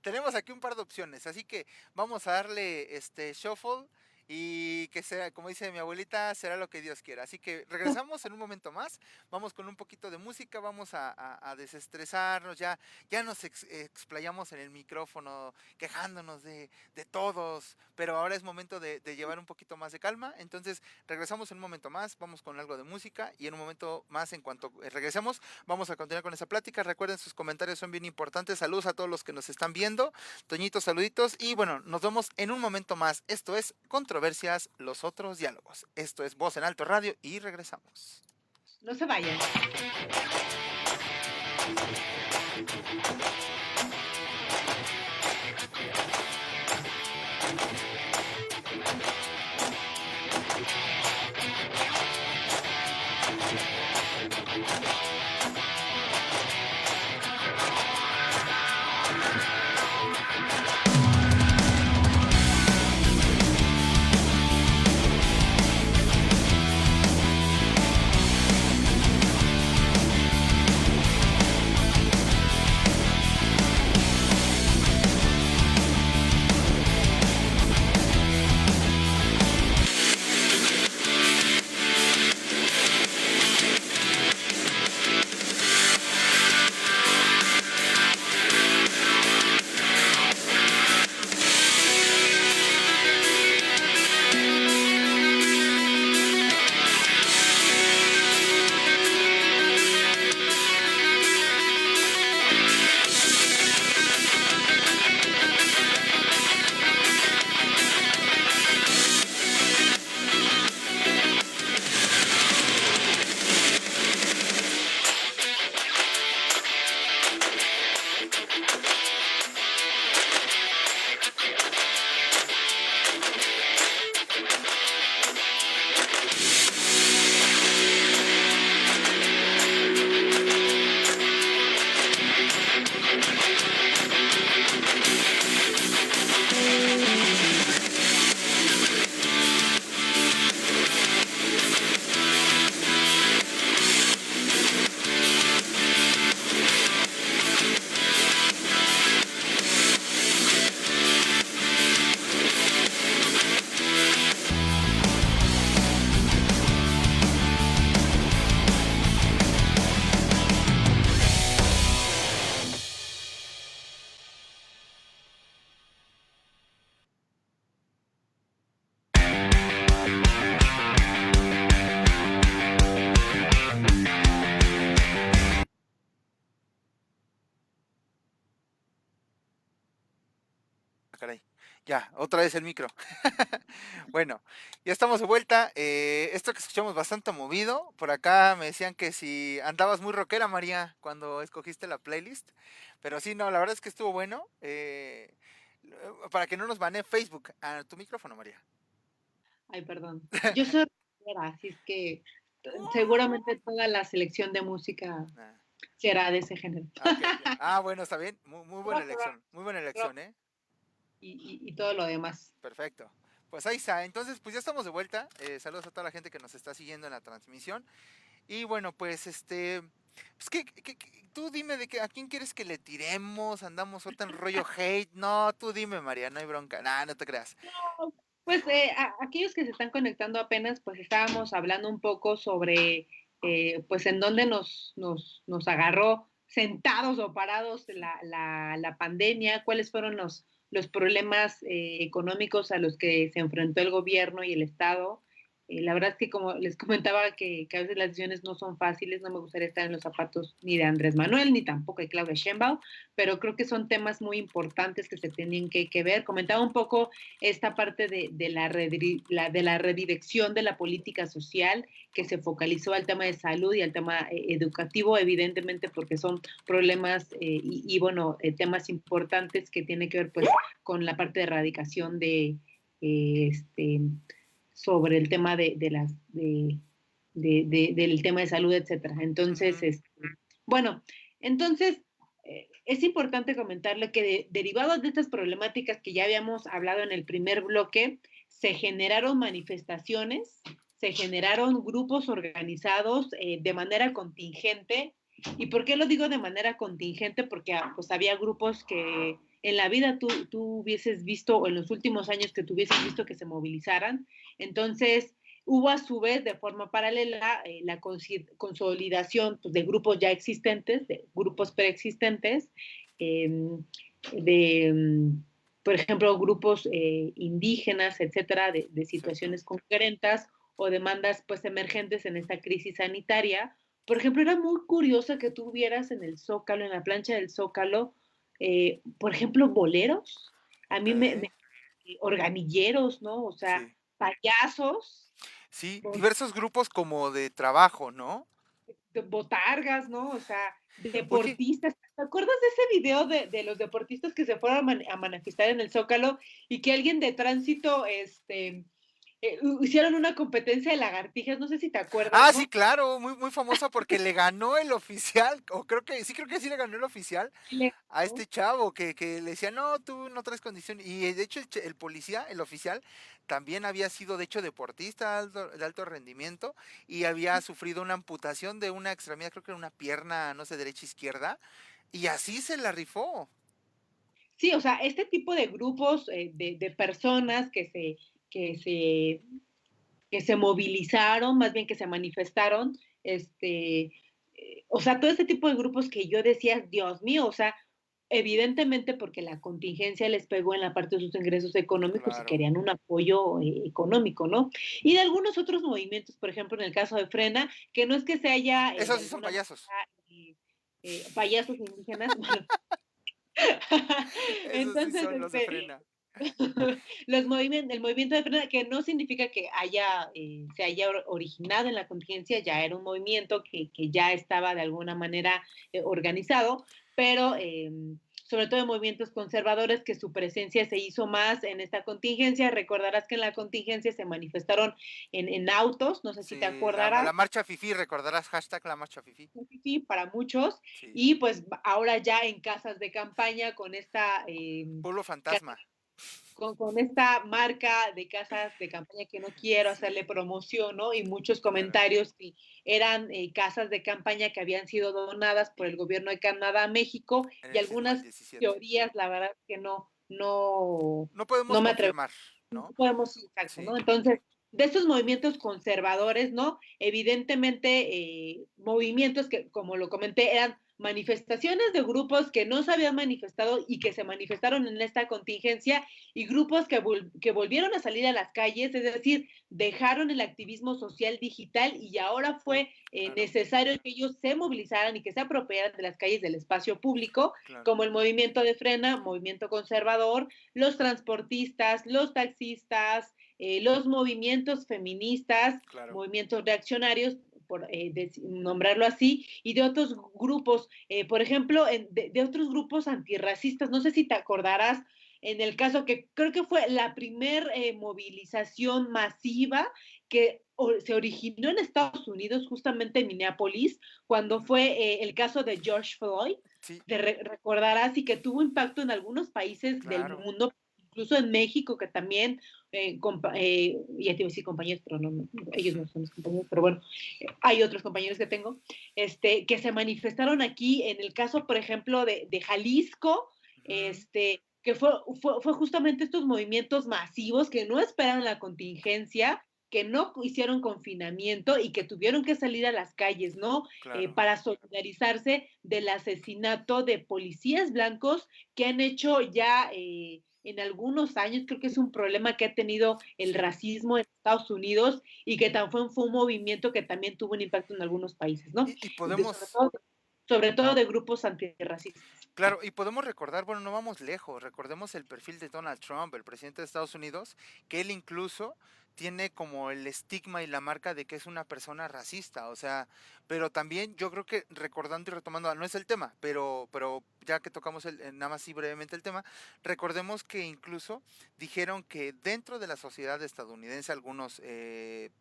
tenemos aquí un par de opciones, así que vamos a darle este shuffle y que sea, como dice mi abuelita, será lo que Dios quiera. Así que regresamos en un momento más, vamos con un poquito de música, vamos a desestresarnos, ya nos explayamos en el micrófono quejándonos de todos, pero ahora es momento de llevar un poquito más de calma. Entonces regresamos en un momento más, vamos con algo de música y en un momento más, en cuanto regresemos, vamos a continuar con esa plática. Recuerden, sus comentarios son bien importantes. Saludos a todos los que nos están viendo. Toñitos, saluditos. Y bueno, nos vemos en un momento más. Esto es Controversias, los otros diálogos. Esto es Voz en Alto Radio y regresamos. No se vayan. caray. Ya, otra vez el micro. Bueno, ya estamos de vuelta. Esto que escuchamos bastante movido. Por acá me decían que si andabas muy rockera, María, cuando escogiste la playlist. Pero sí, no, la verdad es que estuvo bueno. Para que no nos banee Facebook. A tu micrófono, María. Ay, perdón. Yo soy rockera, así es que seguramente toda la selección de música Ah, será de ese género. ok, ok. Bueno, está bien. Muy, muy buena Rock, rock, elección. Muy buena rock elección, ¿eh? y todo lo demás. Perfecto. Pues ahí está. Entonces, pues ya estamos de vuelta. Saludos a toda la gente que nos está siguiendo en la transmisión. Y bueno, pues pues tú dime a quién quieres que le tiremos. Andamos ahorita en rollo hate. No, tú dime, María, no hay bronca. Nah, no te creas. Pues aquellos que se están conectando apenas, pues estábamos hablando un poco sobre, pues en dónde nos agarró sentados o parados la pandemia, cuáles fueron los problemas económicos a los que se enfrentó el gobierno y el Estado. La verdad es que como les comentaba que a veces las decisiones no son fáciles, no me gustaría estar en los zapatos ni de Andrés Manuel, ni tampoco de Claudia Sheinbaum, pero creo que son temas muy importantes que se tienen que ver. Comentaba un poco esta parte de la redirección de la política social que se focalizó al tema de salud y al tema educativo, evidentemente porque son problemas bueno, temas importantes que tienen que ver pues con la parte de erradicación este, sobre el tema del tema de salud, etcétera. Entonces, Ujú. bueno, entonces es importante comentarle que derivados de estas problemáticas que ya habíamos hablado en el primer bloque, se generaron manifestaciones, se generaron grupos organizados de manera contingente. ¿Y por qué lo digo de manera contingente? Porque pues había grupos que en la vida tú hubieses visto, o en los últimos años que tú hubieses visto que se movilizaran. Entonces, hubo a su vez de forma paralela la consolidación pues, de grupos ya existentes, de grupos preexistentes, eh, de, por ejemplo, grupos indígenas, etcétera, de Cierto. situaciones concretas o demandas pues emergentes en esta crisis sanitaria. Por ejemplo, era muy curioso que tú vieras en el Zócalo, en la plancha del Zócalo, por ejemplo, boleros. A mí Ok. organilleros, ¿no? O sea, Sí. payasos, Sí, diversos grupos como de trabajo, ¿no? botargas, ¿no? O sea, Oye, deportistas. ¿Te acuerdas de ese video de los deportistas que se fueron a manifestar en el Zócalo y que alguien de tránsito, hicieron una competencia de lagartijas? No sé si te acuerdas, sí, ¿no? claro, muy, muy famosa porque le ganó el oficial, o creo que sí le ganó el oficial a ¿No? este chavo que le decía, no, tú no traes condición. Y de hecho el policía, el oficial, también había sido de hecho deportista de alto rendimiento y había sufrido una amputación de una extremidad, creo que era una pierna, no sé, derecha, izquierda, y así se la rifó. Sí, o sea, este tipo de grupos de personas que se, que se movilizaron, más bien que se manifestaron, o sea, todo este tipo de grupos que yo decía, Dios mío, o sea, evidentemente porque la contingencia les pegó en la parte de sus ingresos económicos y Claro. querían un apoyo económico, ¿no? Y de algunos otros movimientos, por ejemplo, en el caso de Frena, que no es que se haya de Esos sí son alguna payasos. manera payasos indígenas, bueno, Esos sí entonces, son los de frena. el movimiento de frena, que no significa que se haya originado en la contingencia, ya era un movimiento que ya estaba de alguna manera organizado, pero sobre todo en movimientos conservadores, que su presencia se hizo más en esta contingencia. Recordarás que en la contingencia se manifestaron en autos, no sé si te Sí, la acordarás, marcha Fifi, recordarás hashtag la marcha Fifi. sí, para muchos, Sí. y pues ahora ya en casas de campaña con esta Pueblo fantasma. con esta marca de casas de campaña que no quiero hacerle Sí, promoción, ¿no? Y muchos claro. comentarios que eran casas de campaña que habían sido donadas por el gobierno de Canadá a México En y el sismo del algunas 17. teorías, la verdad que No no podemos me atrevo, confirmar, no ¿no? podemos, exacto, Sí. ¿no? Entonces, de estos movimientos conservadores, ¿no? Evidentemente, movimientos que, como lo comenté, eran manifestaciones de grupos que no se habían manifestado y que se manifestaron en esta contingencia y grupos que volvieron a salir a las calles, es decir, dejaron el activismo social digital y ahora fue Claro, necesario que ellos se movilizaran y que se apropiaran de las calles del espacio público, claro, como el movimiento de Frena, movimiento conservador, los transportistas, los taxistas, los movimientos feministas, claro. movimientos reaccionarios, por nombrarlo así, y de otros grupos, por ejemplo, de otros grupos antirracistas. No sé si te acordarás en el caso que creo que fue la primer movilización masiva que se originó en Estados Unidos, justamente en Minneapolis, cuando Ujú. fue el caso de George Floyd. Sí, Te recordarás y que tuvo impacto en algunos países del claro. mundo, incluso en México, que también, ya te iba a decir compañeros, pero no, ellos no son mis compañeros, pero bueno, hay otros compañeros que tengo, que se manifestaron aquí, en el caso, por ejemplo, de Jalisco, Ujú. que fue justamente estos movimientos masivos que no esperaron la contingencia, que no hicieron confinamiento y que tuvieron que salir a las calles, ¿no? Claro. Para solidarizarse del asesinato de policías blancos que han hecho ya en algunos años, creo que es un problema que ha tenido el Sí. racismo en Estados Unidos y que fue un movimiento que también tuvo un impacto en algunos países, ¿no? Y De, sobre, podemos, todo, sobre todo de grupos antirracistas. claro, y podemos recordar, bueno, no vamos lejos, recordemos el perfil de Donald Trump, el presidente de Estados Unidos, que él incluso tiene como el estigma y la marca de que es una persona racista, o sea, pero también yo creo que recordando y retomando, no es el tema, pero ya que tocamos nada más y brevemente el tema, recordemos que incluso dijeron que dentro de la sociedad estadounidense, algunos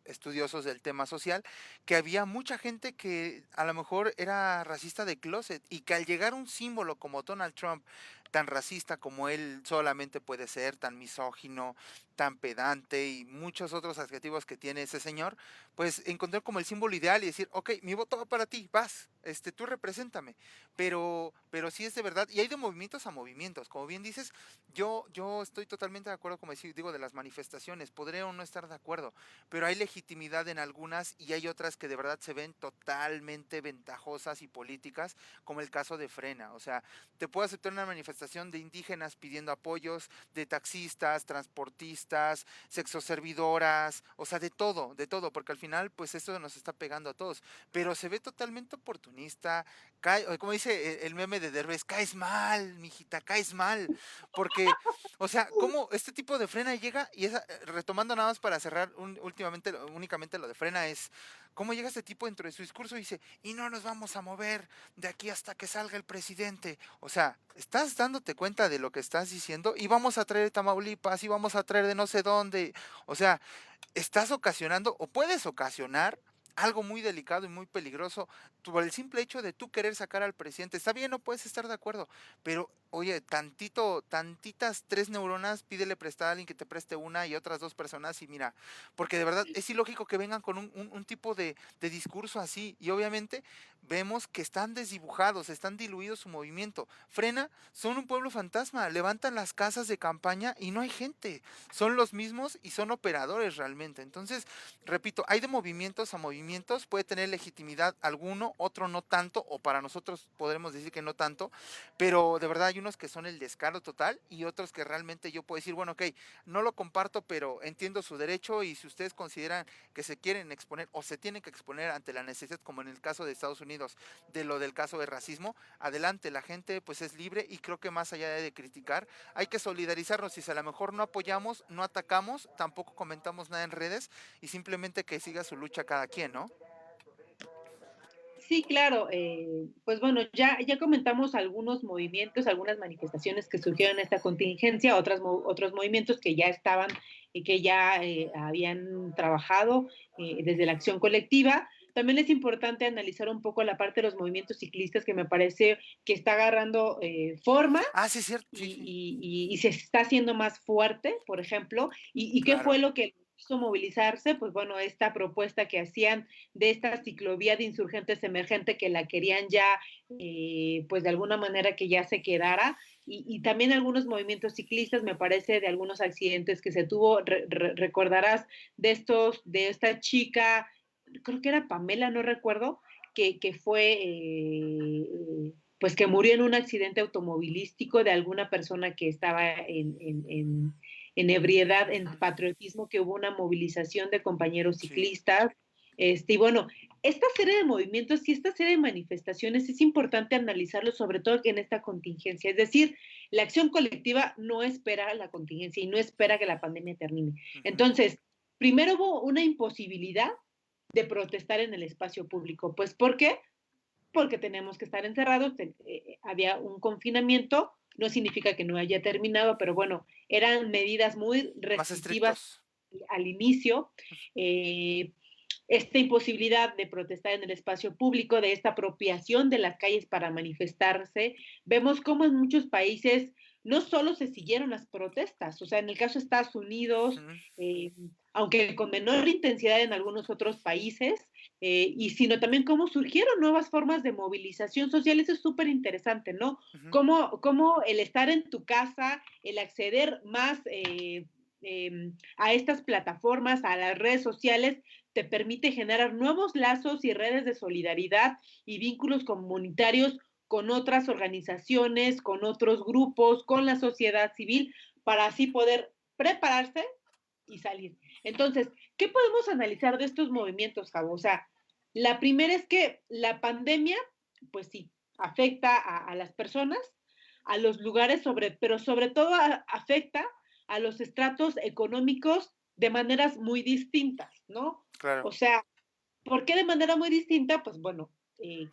estudiosos del tema social, que había mucha gente que a lo mejor era racista de closet y que al llegar un símbolo como Donald Trump, tan racista como él solamente puede ser, tan misógino, tan pedante y muchos otros adjetivos que tiene ese señor, pues encontrar como el símbolo ideal y decir, ok, mi voto va para ti, vas, tú represéntame, pero sí es de verdad, y hay de movimientos a movimientos, como bien dices, yo estoy totalmente de acuerdo, como digo, de las manifestaciones, podré o no estar de acuerdo, pero hay legitimidad en algunas y hay otras que de verdad se ven totalmente ventajosas y políticas, como el caso de Frena. O sea, te puedo aceptar una manifestación de indígenas pidiendo apoyos, de taxistas, transportistas, sexoservidoras, o sea, de todo, porque al final, pues esto nos está pegando a todos. Pero se ve totalmente oportunista, como dice el meme de Derbez, caes mal, mijita, caes mal, porque o sea, cómo este tipo de Frena llega y retomando nada más para cerrar únicamente lo de Frena es cómo llega este tipo dentro de su discurso y dice, y no nos vamos a mover de aquí hasta que salga el presidente. O sea, estás dándote cuenta de lo que estás diciendo y vamos a traer de Tamaulipas y vamos a traer de no sé dónde. O sea, estás ocasionando o puedes ocasionar algo muy delicado y muy peligroso por el simple hecho de tú querer sacar al presidente. Está bien, no puedes estar de acuerdo, pero oye, tantitas tres neuronas, pídele prestada a alguien que te preste una y otras dos personas y mira, porque de verdad es ilógico que vengan con un tipo de discurso así y obviamente vemos que están desdibujados, están diluidos su movimiento. Frena, son un pueblo fantasma, levantan las casas de campaña y no hay gente, son los mismos y son operadores realmente. Entonces, repito, hay de movimientos a movimientos, puede tener legitimidad alguno, otro no tanto, o para nosotros podremos decir que no tanto, pero de verdad hay unos que son el descaro total y otros que realmente yo puedo decir, bueno, ok, no lo comparto, pero entiendo su derecho y si ustedes consideran que se quieren exponer o se tienen que exponer ante la necesidad, como en el caso de Estados Unidos, de lo del caso de racismo, adelante, la gente pues es libre y creo que más allá de criticar, hay que solidarizarnos y si a lo mejor no apoyamos, no atacamos, tampoco comentamos nada en redes y simplemente que siga su lucha cada quien, ¿no? Sí, claro. Pues bueno, ya comentamos algunos movimientos, algunas manifestaciones que surgieron en esta contingencia, otros movimientos que ya estaban y que ya habían trabajado desde la acción colectiva. También es importante analizar un poco la parte de los movimientos ciclistas que me parece que está agarrando forma Ah, sí, es cierto, sí, sí, y se está haciendo más fuerte, por ejemplo. ¿Y qué fue claro, lo que hizo movilizarse? Pues bueno, esta propuesta que hacían de esta ciclovía de insurgentes emergente que la querían ya, pues de alguna manera que ya se quedara. Y también algunos movimientos ciclistas, me parece, de algunos accidentes que se tuvo, recordarás de esta chica, creo que era Pamela, no recuerdo, que fue, pues que murió en un accidente automovilístico de alguna persona que estaba en ebriedad, en Ujú. patriotismo, que hubo una movilización de compañeros Sí, ciclistas. Y bueno, esta serie de movimientos y esta serie de manifestaciones es importante analizarlo, sobre todo en esta contingencia. Es decir, la acción colectiva no espera la contingencia y no espera que la pandemia termine. ujú, Entonces, primero hubo una imposibilidad de protestar en el espacio público. Pues, ¿por qué? Porque tenemos que estar encerrados, había un confinamiento, no significa que no haya terminado, pero bueno, eran medidas muy más restrictivas estrictos. al inicio. eh, esta imposibilidad de protestar en el espacio público, de esta apropiación de las calles para manifestarse, vemos cómo en muchos países no solo se siguieron las protestas, o sea, en el caso de Estados Unidos, Ujú, eh, aunque con menor intensidad en algunos otros países, y sino también cómo surgieron nuevas formas de movilización social. Eso es súper interesante, ¿no? ujú, Cómo el estar en tu casa, el acceder más a estas plataformas, a las redes sociales, te permite generar nuevos lazos y redes de solidaridad y vínculos comunitarios con otras organizaciones, con otros grupos, con la sociedad civil, para así poder prepararse y salir. Entonces, ¿qué podemos analizar de estos movimientos, Javo? O sea, la primera es que la pandemia, pues sí, afecta a las personas, a los lugares, pero sobre todo afecta a los estratos económicos de maneras muy distintas, ¿no? claro. O sea, ¿por qué de manera muy distinta? Pues bueno,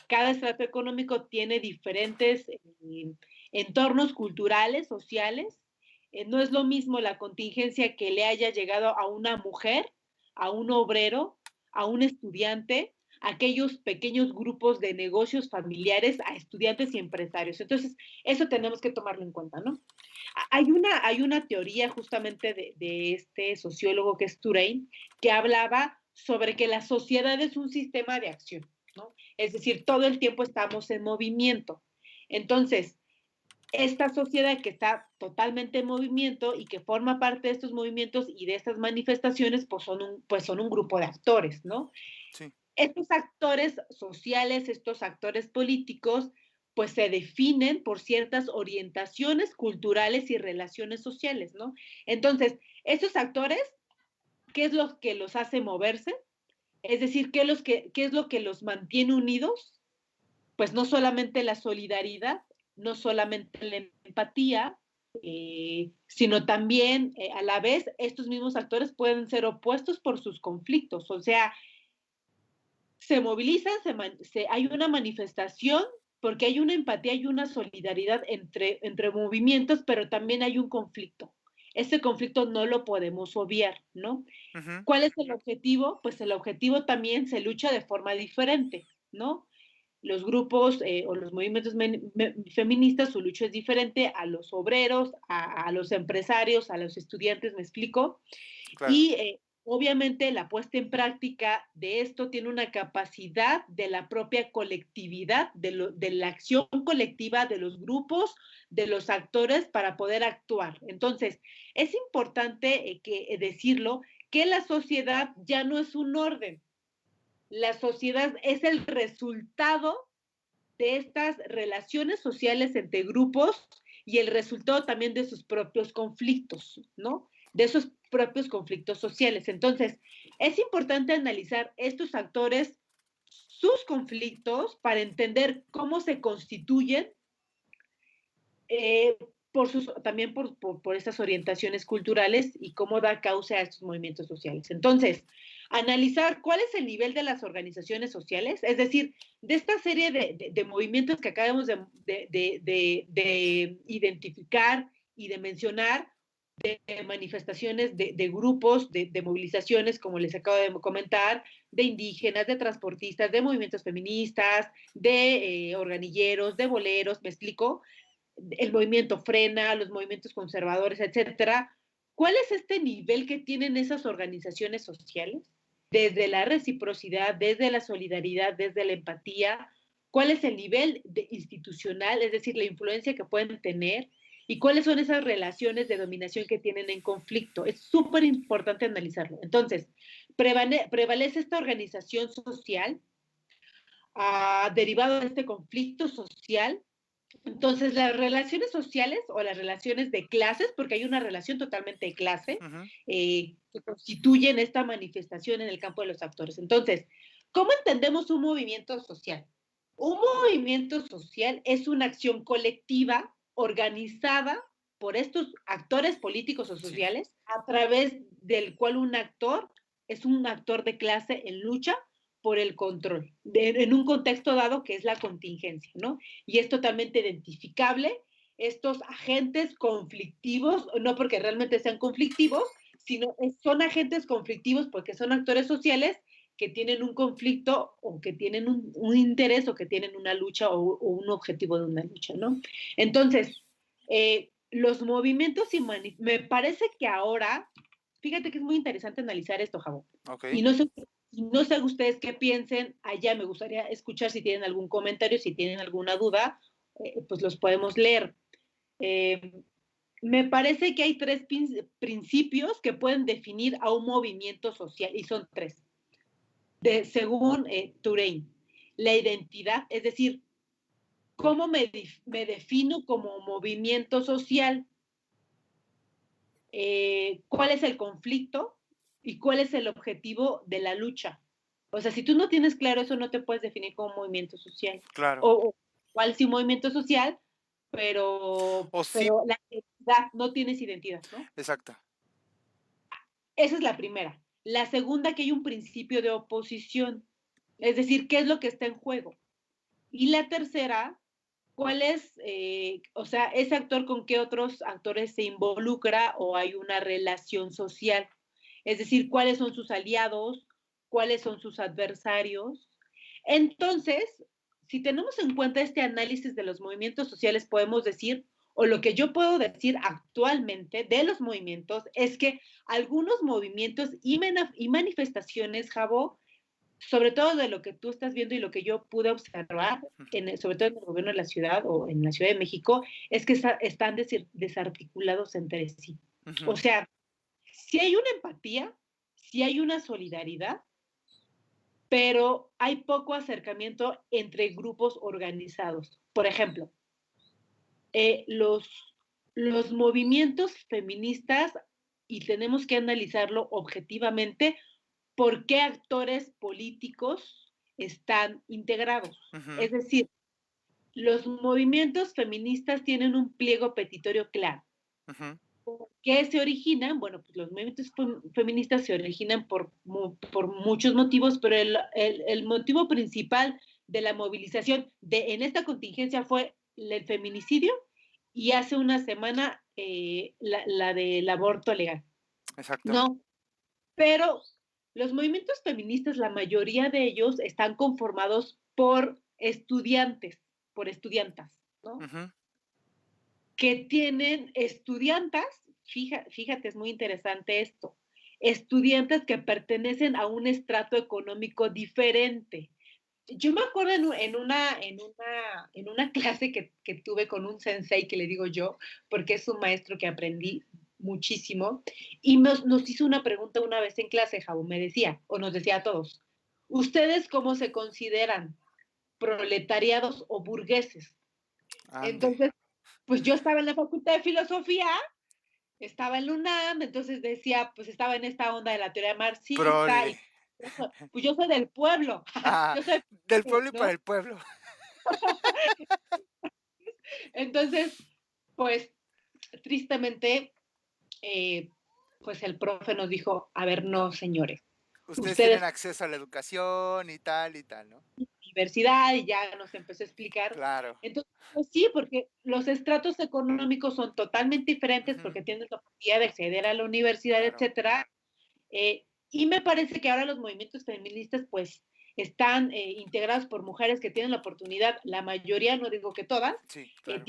cada estrato económico tiene diferentes entornos culturales, sociales. No es lo mismo la contingencia que le haya llegado a una mujer, a un obrero, a un estudiante, a aquellos pequeños grupos de negocios familiares, a estudiantes y empresarios. Entonces, eso tenemos que tomarlo en cuenta, ¿no? Hay una teoría justamente de este sociólogo que es Turain, que hablaba sobre que la sociedad es un sistema de acción, ¿no? Es decir, todo el tiempo estamos en movimiento. Entonces, esta sociedad que está totalmente en movimiento y que forma parte de estos movimientos y de estas manifestaciones, pues son un grupo de actores, ¿no? Sí. Estos actores sociales, estos actores políticos, pues se definen por ciertas orientaciones culturales y relaciones sociales, ¿no? Entonces, estos actores, ¿qué es lo que los hace moverse? Es decir, ¿qué es lo que los mantiene unidos? Pues no solamente la solidaridad, no solamente la empatía, sino también a la vez estos mismos actores pueden ser opuestos por sus conflictos. O sea, se movilizan, hay una manifestación porque hay una empatía y una solidaridad entre movimientos, pero también hay un conflicto. Ese conflicto no lo podemos obviar, ¿no? Ujú, ¿Cuál es el objetivo? Pues el objetivo también se lucha de forma diferente, ¿no? Los grupos o los movimientos feministas, su lucha es diferente a los obreros, a los empresarios, a los estudiantes, ¿me explico? claro. Y obviamente la puesta en práctica de esto tiene una capacidad de la propia colectividad, de la acción colectiva de los grupos, de los actores para poder actuar. Entonces, es importante decirlo, que la sociedad ya no es un orden, la sociedad es el resultado de estas relaciones sociales entre grupos y el resultado también de sus propios conflictos, ¿no? De esos propios conflictos sociales. Entonces, es importante analizar estos actores, sus conflictos, para entender cómo se constituyen, eh, también por estas orientaciones culturales y cómo da causa a estos movimientos sociales. Entonces, analizar cuál es el nivel de las organizaciones sociales, es decir, de esta serie de movimientos que acabamos de identificar y de mencionar, de manifestaciones, de grupos, de movilizaciones, como les acabo de comentar, de indígenas, de transportistas, de movimientos feministas, de organilleros, de boleros, ¿me explico? El movimiento frena, los movimientos conservadores, etcétera. ¿Cuál es este nivel que tienen esas organizaciones sociales? Desde la reciprocidad, desde la solidaridad, desde la empatía. ¿Cuál es el nivel institucional, es decir, la influencia que pueden tener? ¿Y cuáles son esas relaciones de dominación que tienen en conflicto? Es súper importante analizarlo. Entonces, prevalece esta organización social derivado de este conflicto social. Entonces, las relaciones sociales o las relaciones de clases, porque hay una relación totalmente de clase, Ujú. que constituyen esta manifestación en el campo de los actores. Entonces, ¿cómo entendemos un movimiento social? Un movimiento social es una acción colectiva organizada por estos actores políticos o Sí, sociales, a través del cual un actor es un actor de clase en lucha por el control, en un contexto dado que es la contingencia, ¿no? Y es totalmente identificable estos agentes conflictivos, no porque realmente sean conflictivos, sino son agentes conflictivos porque son actores sociales que tienen un conflicto o que tienen un interés o que tienen una lucha o un objetivo de una lucha, ¿no? Entonces, los movimientos y me parece que ahora, fíjate que es muy interesante analizar esto, Javo. ok. Y no sé ustedes qué piensen, allá me gustaría escuchar si tienen algún comentario, si tienen alguna duda, pues los podemos leer. Eh, Me parece que hay tres principios que pueden definir a un movimiento social, y son tres, según Turein. La identidad, es decir, cómo me defino como movimiento social, cuál es el conflicto y cuál es el objetivo de la lucha. O sea, si tú no tienes claro eso, no te puedes definir como movimiento social. Claro. O cuál sí movimiento social, O sí, pero la identidad, no tienes identidad, ¿no? exacto. Esa es la primera. La segunda, que hay un principio de oposición, es decir, ¿qué es lo que está en juego? Y la tercera, ¿cuál es, o sea, ese actor con qué otros actores se involucra o hay una relación social? Es decir, ¿cuáles son sus aliados? ¿Cuáles son sus adversarios? Entonces, si tenemos en cuenta este análisis de los movimientos sociales, podemos decir, o lo que yo puedo decir actualmente de los movimientos, es que algunos movimientos y manifestaciones, Javo, sobre todo de lo que tú estás viendo y lo que yo pude observar, Ujú, sobre todo en el gobierno de la ciudad o en la Ciudad de México, es que están desarticulados entre sí. O ujú. sea, si hay una empatía, si hay una solidaridad, pero hay poco acercamiento entre grupos organizados. Por ejemplo, eh, los, los movimientos feministas, y tenemos que analizarlo objetivamente, por qué actores políticos están integrados. Ujú, Es decir, los movimientos feministas tienen un pliego petitorio claro. ujú. ¿Por qué se originan? Bueno, pues los movimientos feministas se originan por muchos motivos, pero el motivo principal de la movilización en esta contingencia fue el feminicidio y hace una semana la del aborto legal. Exacto. No, pero los movimientos feministas, la mayoría de ellos están conformados por estudiantes, por estudiantas, ¿no? Ujú, Que tienen estudiantas, fíjate, es muy interesante esto, estudiantes que pertenecen a un estrato económico diferente. Yo me acuerdo en una clase que tuve con un sensei, que le digo yo, porque es un maestro que aprendí muchísimo, y nos hizo una pregunta una vez en clase, Jau, me decía, o nos decía a todos, ¿ustedes cómo se consideran? ¿Proletariados o burgueses? ande. Entonces, pues yo estaba en la Facultad de Filosofía, estaba en la UNAM, entonces decía, pues estaba en esta onda de la teoría marxista, Prole. y pues yo soy del pueblo, Ah, yo soy, del pueblo y para ¿no? el pueblo. Entonces, pues tristemente, eh, pues el profe nos dijo, a ver, No, no, señores, ustedes tienen ustedes acceso a la educación y tal, ¿no? universidad, y ya nos empezó a explicar. Claro. Entonces, pues sí, porque los estratos económicos son totalmente diferentes Ujú, porque tienes la oportunidad de acceder a la universidad, claro. etcétera. Y me parece que ahora los movimientos feministas, pues, están integrados por mujeres que tienen la oportunidad, la mayoría, no digo que todas, Sí, claro.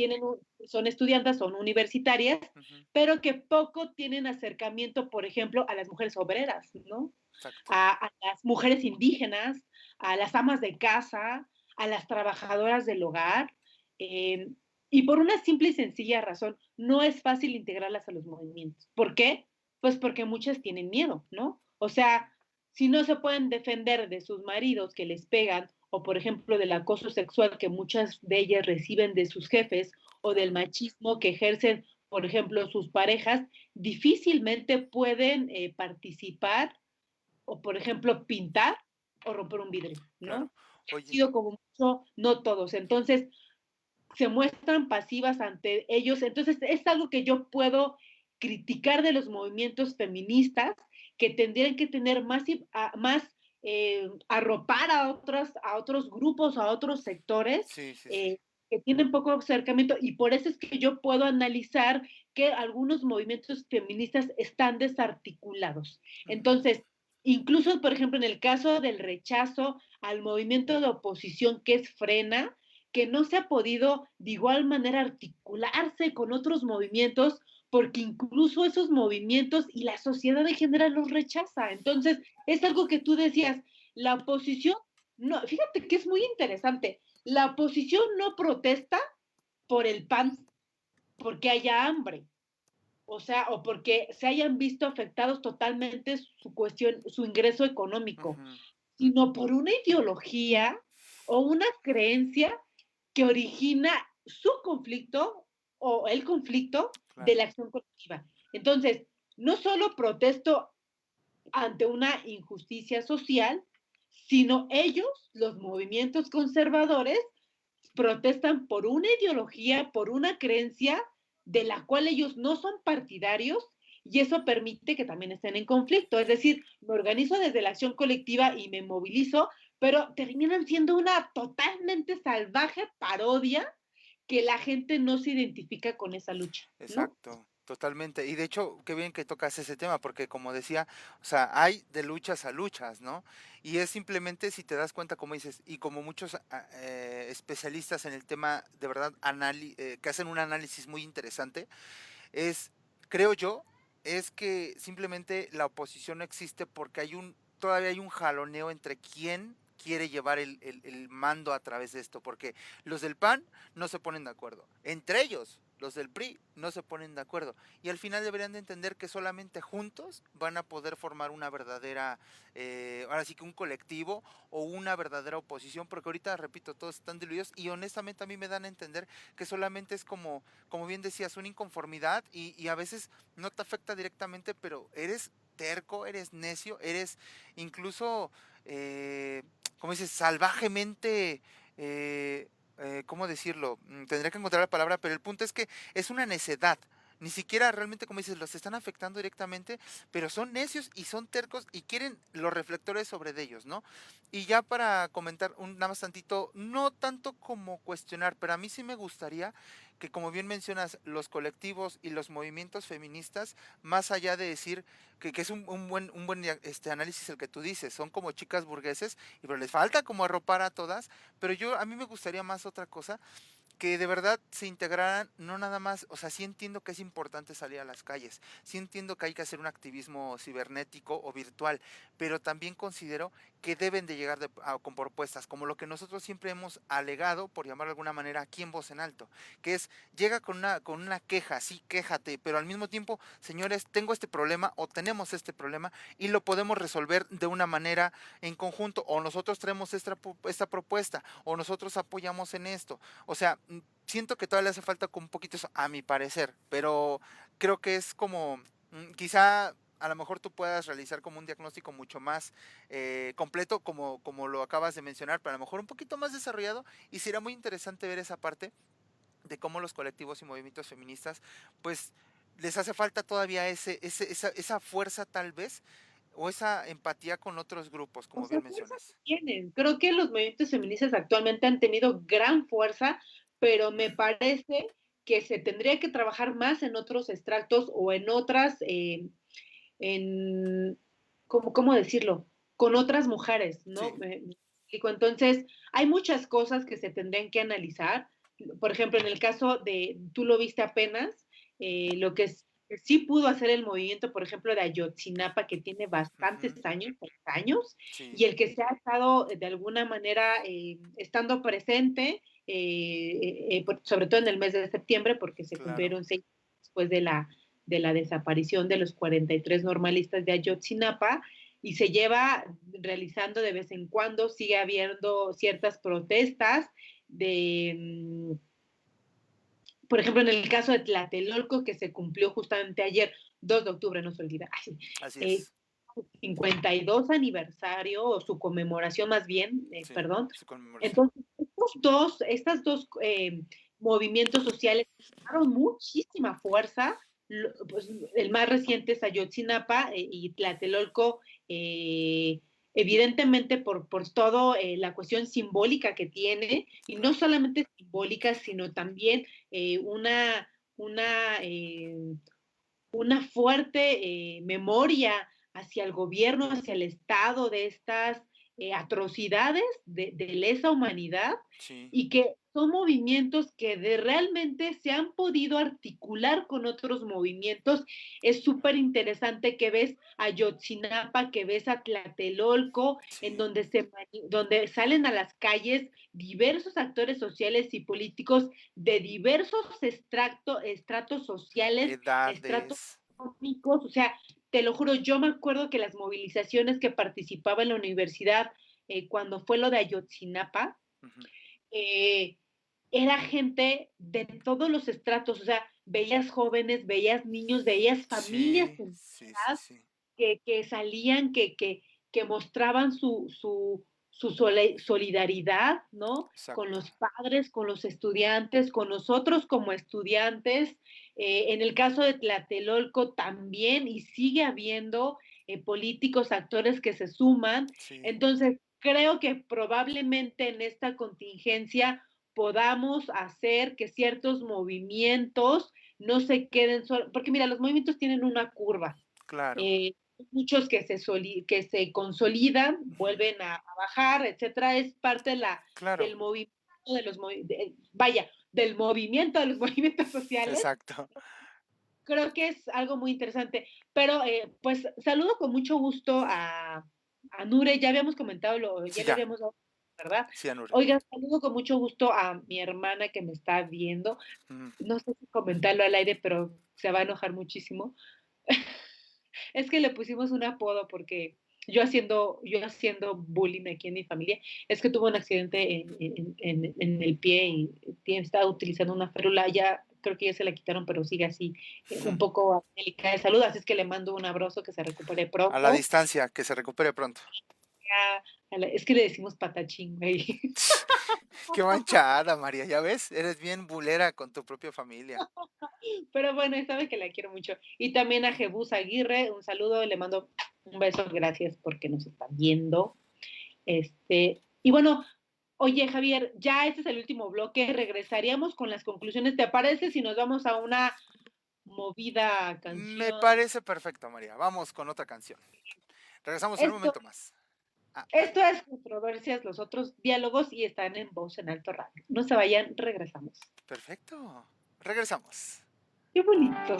son estudiantes, son universitarias, Ujú, pero que poco tienen acercamiento, por ejemplo, a las mujeres obreras, ¿no? exacto. A las mujeres indígenas, a las amas de casa, a las trabajadoras del hogar. eh, y por una simple y sencilla razón, no es fácil integrarlas a los movimientos. ¿Por qué? Pues porque muchas tienen miedo, ¿no? O sea, si no se pueden defender de sus maridos que les pegan o por ejemplo del acoso sexual que muchas de ellas reciben de sus jefes, o del Claro. machismo que ejercen, por ejemplo, sus parejas, difícilmente pueden participar o, por ejemplo, pintar o romper un vidrio, Claro. ¿no? Ha Oye, sido como mucho, no todos. Entonces, se muestran pasivas ante ellos. Entonces, es algo que yo puedo criticar de los movimientos feministas, que tendrían que tener más arropar a otros grupos, a otros sectores sí, sí, sí. eh, que tienen poco acercamiento, y por eso es que yo puedo analizar que algunos movimientos feministas están desarticulados. Ujú. Entonces, incluso, por ejemplo, en el caso del rechazo al movimiento de oposición que es Frena, que no se ha podido de igual manera articularse con otros movimientos, porque incluso esos movimientos y la sociedad en general los rechaza. Entonces, es algo que tú decías, la oposición, no, fíjate que es muy interesante, la oposición no protesta por el pan, porque haya hambre, o sea, o porque se hayan visto afectados totalmente su cuestión, su ingreso económico, Ujú. sino por una ideología o una creencia que origina su conflicto o el conflicto de Claro. la acción colectiva. Entonces, no solo protesto ante una injusticia social, sino ellos, los movimientos conservadores, protestan por una ideología, por una creencia de la cual ellos no son partidarios, y eso permite que también estén en conflicto. Es decir, me organizo desde la acción colectiva y me movilizo, pero terminan siendo una totalmente salvaje parodia que la gente no se identifica con esa lucha, ¿no? Exacto, totalmente. Y de hecho, qué bien que tocas ese tema, porque como decía, o sea, hay de luchas a luchas, ¿no? Y es simplemente si te das cuenta, como dices, y como muchos especialistas en el tema, de verdad, que hacen un análisis muy interesante, es, creo yo, es que simplemente la oposición no existe porque todavía hay un jaloneo entre quién quiere llevar el mando a través de esto, porque los del PAN no se ponen de acuerdo, entre ellos, los del PRI no se ponen de acuerdo, y al final deberían de entender que solamente juntos van a poder formar una verdadera, ahora sí que un colectivo o una verdadera oposición, porque ahorita, repito, todos están diluidos, y honestamente a mí me dan a entender que solamente es como bien decías, una inconformidad y a veces no te afecta directamente, pero eres terco, eres necio, eres incluso, como dices, salvajemente, ¿cómo decirlo? Tendría que encontrar la palabra, pero el punto es que es una necedad. Ni siquiera realmente, como dices, los están afectando directamente, pero son necios y son tercos y quieren los reflectores sobre de ellos, ¿no? Y ya para comentar nada más tantito, no tanto como cuestionar, pero a mí sí me gustaría que, como bien mencionas, los colectivos y los movimientos feministas, más allá de decir que es un buen análisis el que tú dices, son como chicas burgueses, y pero les falta como arropar a todas, pero a mí me gustaría más otra cosa, que de verdad se integraran, no nada más, o sea, sí entiendo que es importante salir a las calles, sí entiendo que hay que hacer un activismo cibernético o virtual, pero también considero que deben de llegar con propuestas, como lo que nosotros siempre hemos alegado, por llamar de alguna manera, aquí en Voz en Alto, que es, llega con una queja, sí, quéjate, pero al mismo tiempo, señores, tengo este problema o tenemos este problema y lo podemos resolver de una manera en conjunto, o nosotros traemos esta propuesta, o nosotros apoyamos en esto, o sea, siento que todavía le hace falta con un poquito eso, a mi parecer, pero creo que es como, quizá a lo mejor tú puedas realizar como un diagnóstico mucho más completo, como lo acabas de mencionar, pero a lo mejor un poquito más desarrollado, y sería muy interesante ver esa parte de cómo los colectivos y movimientos feministas, pues les hace falta todavía esa fuerza tal vez, o esa empatía con otros grupos, O como sea, bien fuerza sí mencionas. tienen. Creo que los movimientos feministas actualmente han tenido gran fuerza, pero me parece que se tendría que trabajar más en otros estratos o en otras, en, ¿cómo decirlo? Con otras mujeres, ¿no? Sí. Me explico. Entonces, hay muchas cosas que se tendrían que analizar. Por ejemplo, en el caso de, tú lo viste apenas, lo que sí pudo hacer el movimiento, por ejemplo, de Ayotzinapa, que tiene bastantes Ujú. años, 30 años, Sí, y el que se ha estado de alguna manera estando presente, sobre todo en el mes de septiembre, porque se claro. cumplieron 6 después de la desaparición de los 43 normalistas de Ayotzinapa, y se lleva realizando de vez en cuando, sigue habiendo ciertas protestas de, por ejemplo, en el caso de Tlatelolco, que se cumplió justamente ayer, 2 de octubre, no se olvida, Así eh, es. 52 aniversario, o su conmemoración más bien, Sí, perdón. su conmemoración. Entonces, estas dos movimientos sociales tomaron muchísima fuerza. Pues, el más reciente es Ayotzinapa y Tlatelolco, evidentemente por todo la cuestión simbólica que tiene, y no Claro. solamente simbólica, sino también una, una, eh, una fuerte memoria hacia el gobierno, hacia el Estado de estas atrocidades de lesa humanidad, Sí, y que son movimientos que realmente se han podido articular con otros movimientos. Es súper interesante que ves a Yotzinapa, que ves a Tlatelolco, en sí. donde salen a las calles diversos actores sociales y políticos de diversos estratos sociales, estratos Edades. económicos. O sea, te lo juro, yo me acuerdo que las movilizaciones que participaba en la universidad cuando fue lo de Ayotzinapa, Ujú. eh, era gente de todos los estratos. O sea, veías jóvenes, veías niños, veías familias Sí, sí, sí, enteras sí. que salían, que mostraban su solidaridad, ¿no? Con Exacto. los padres, con los estudiantes, con nosotros como estudiantes. En el caso de Tlatelolco también, y sigue habiendo políticos, actores que se suman. Sí, Entonces, creo que probablemente en esta contingencia podamos hacer que ciertos movimientos no se queden solos, porque mira, los movimientos tienen una curva. claro. Eh, Muchos que se consolidan, Ujú. vuelven a bajar, etcétera. Es parte Claro. del movimiento de los vaya, del movimiento de los movimientos sociales. Exacto. Creo que es algo muy interesante. Pero pues saludo con mucho gusto a Nure. Ya habíamos comentado, Sí, ya le ya. habíamos dado, ¿verdad? Sí, Anure. Oiga, saludo con mucho gusto a mi hermana que me está viendo. Ujú. No sé si comentarlo al aire, pero se va a enojar muchísimo. Es que le pusimos un apodo porque yo haciendo bullying aquí en mi familia, es que tuvo un accidente en el pie y estaba utilizando una férula. Ya creo que ya se la quitaron, pero sigue así, un Ujú. poco delicada de salud. Así es que le mando un abrazo, que se recupere A la pronto. distancia, que se recupere pronto. Es que le decimos patachín, güey. Qué manchada, María, ¿ya ves? Eres bien bulera con tu propia familia. Pero bueno, sabe que la quiero mucho. Y también a Jebus Aguirre, un saludo, le mando un beso, gracias porque nos están viendo. Y bueno, oye, Javier, ya este es el último bloque. Regresaríamos con las conclusiones. ¿Te parece si nos vamos a una movida Me canción? parece perfecto, María. Vamos con otra canción. Regresamos en un Esto, momento más. Ah, esto es Controversias, los otros diálogos, y están en Voz en Alto Radio. No se vayan, regresamos. perfecto. Regresamos. Qué bonito.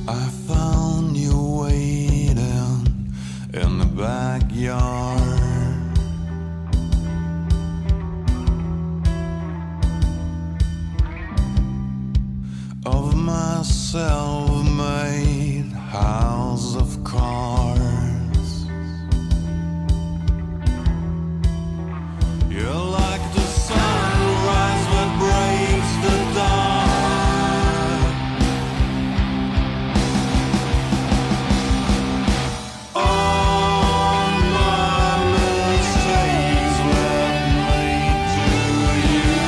I found you waiting in the backyard of my self-made house of cards. You're like the sunrise that breaks the dawn. All my mistakes led me to you.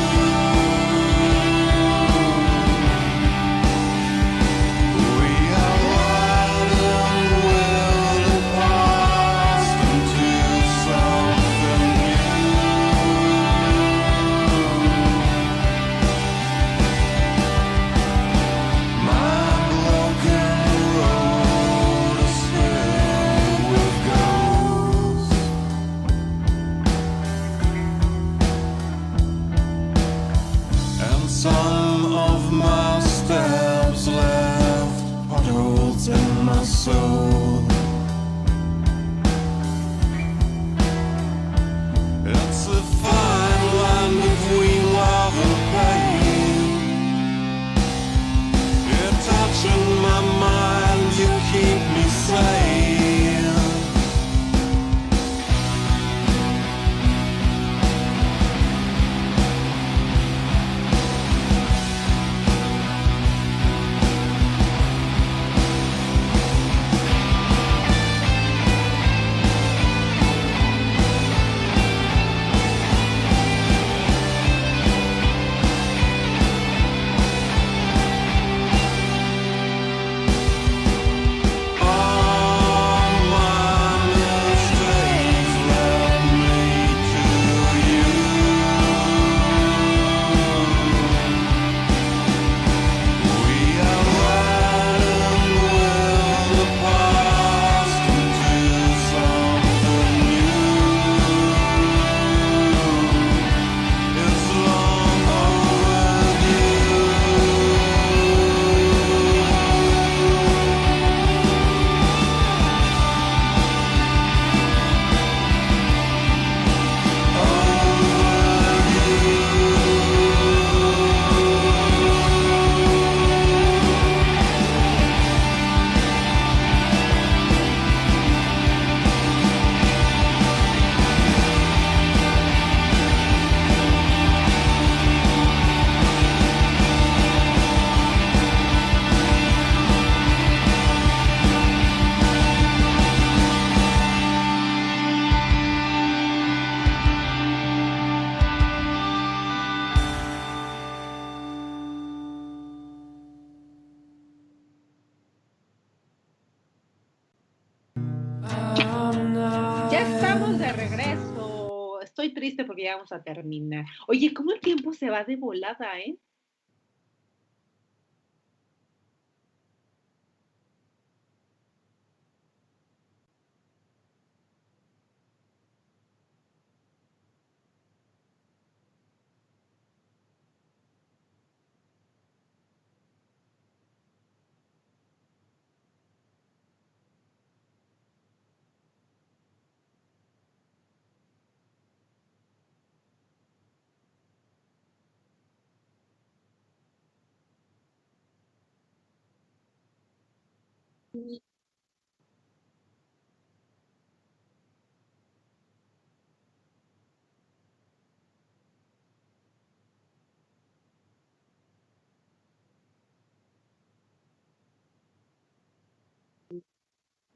Some of my steps left potholes in my soul. It's a fine line between love and pain. You're touching my mind, you keep me sane. Ya estamos de regreso. Estoy triste porque ya vamos a terminar. Oye, ¿cómo el tiempo se va de volada, eh?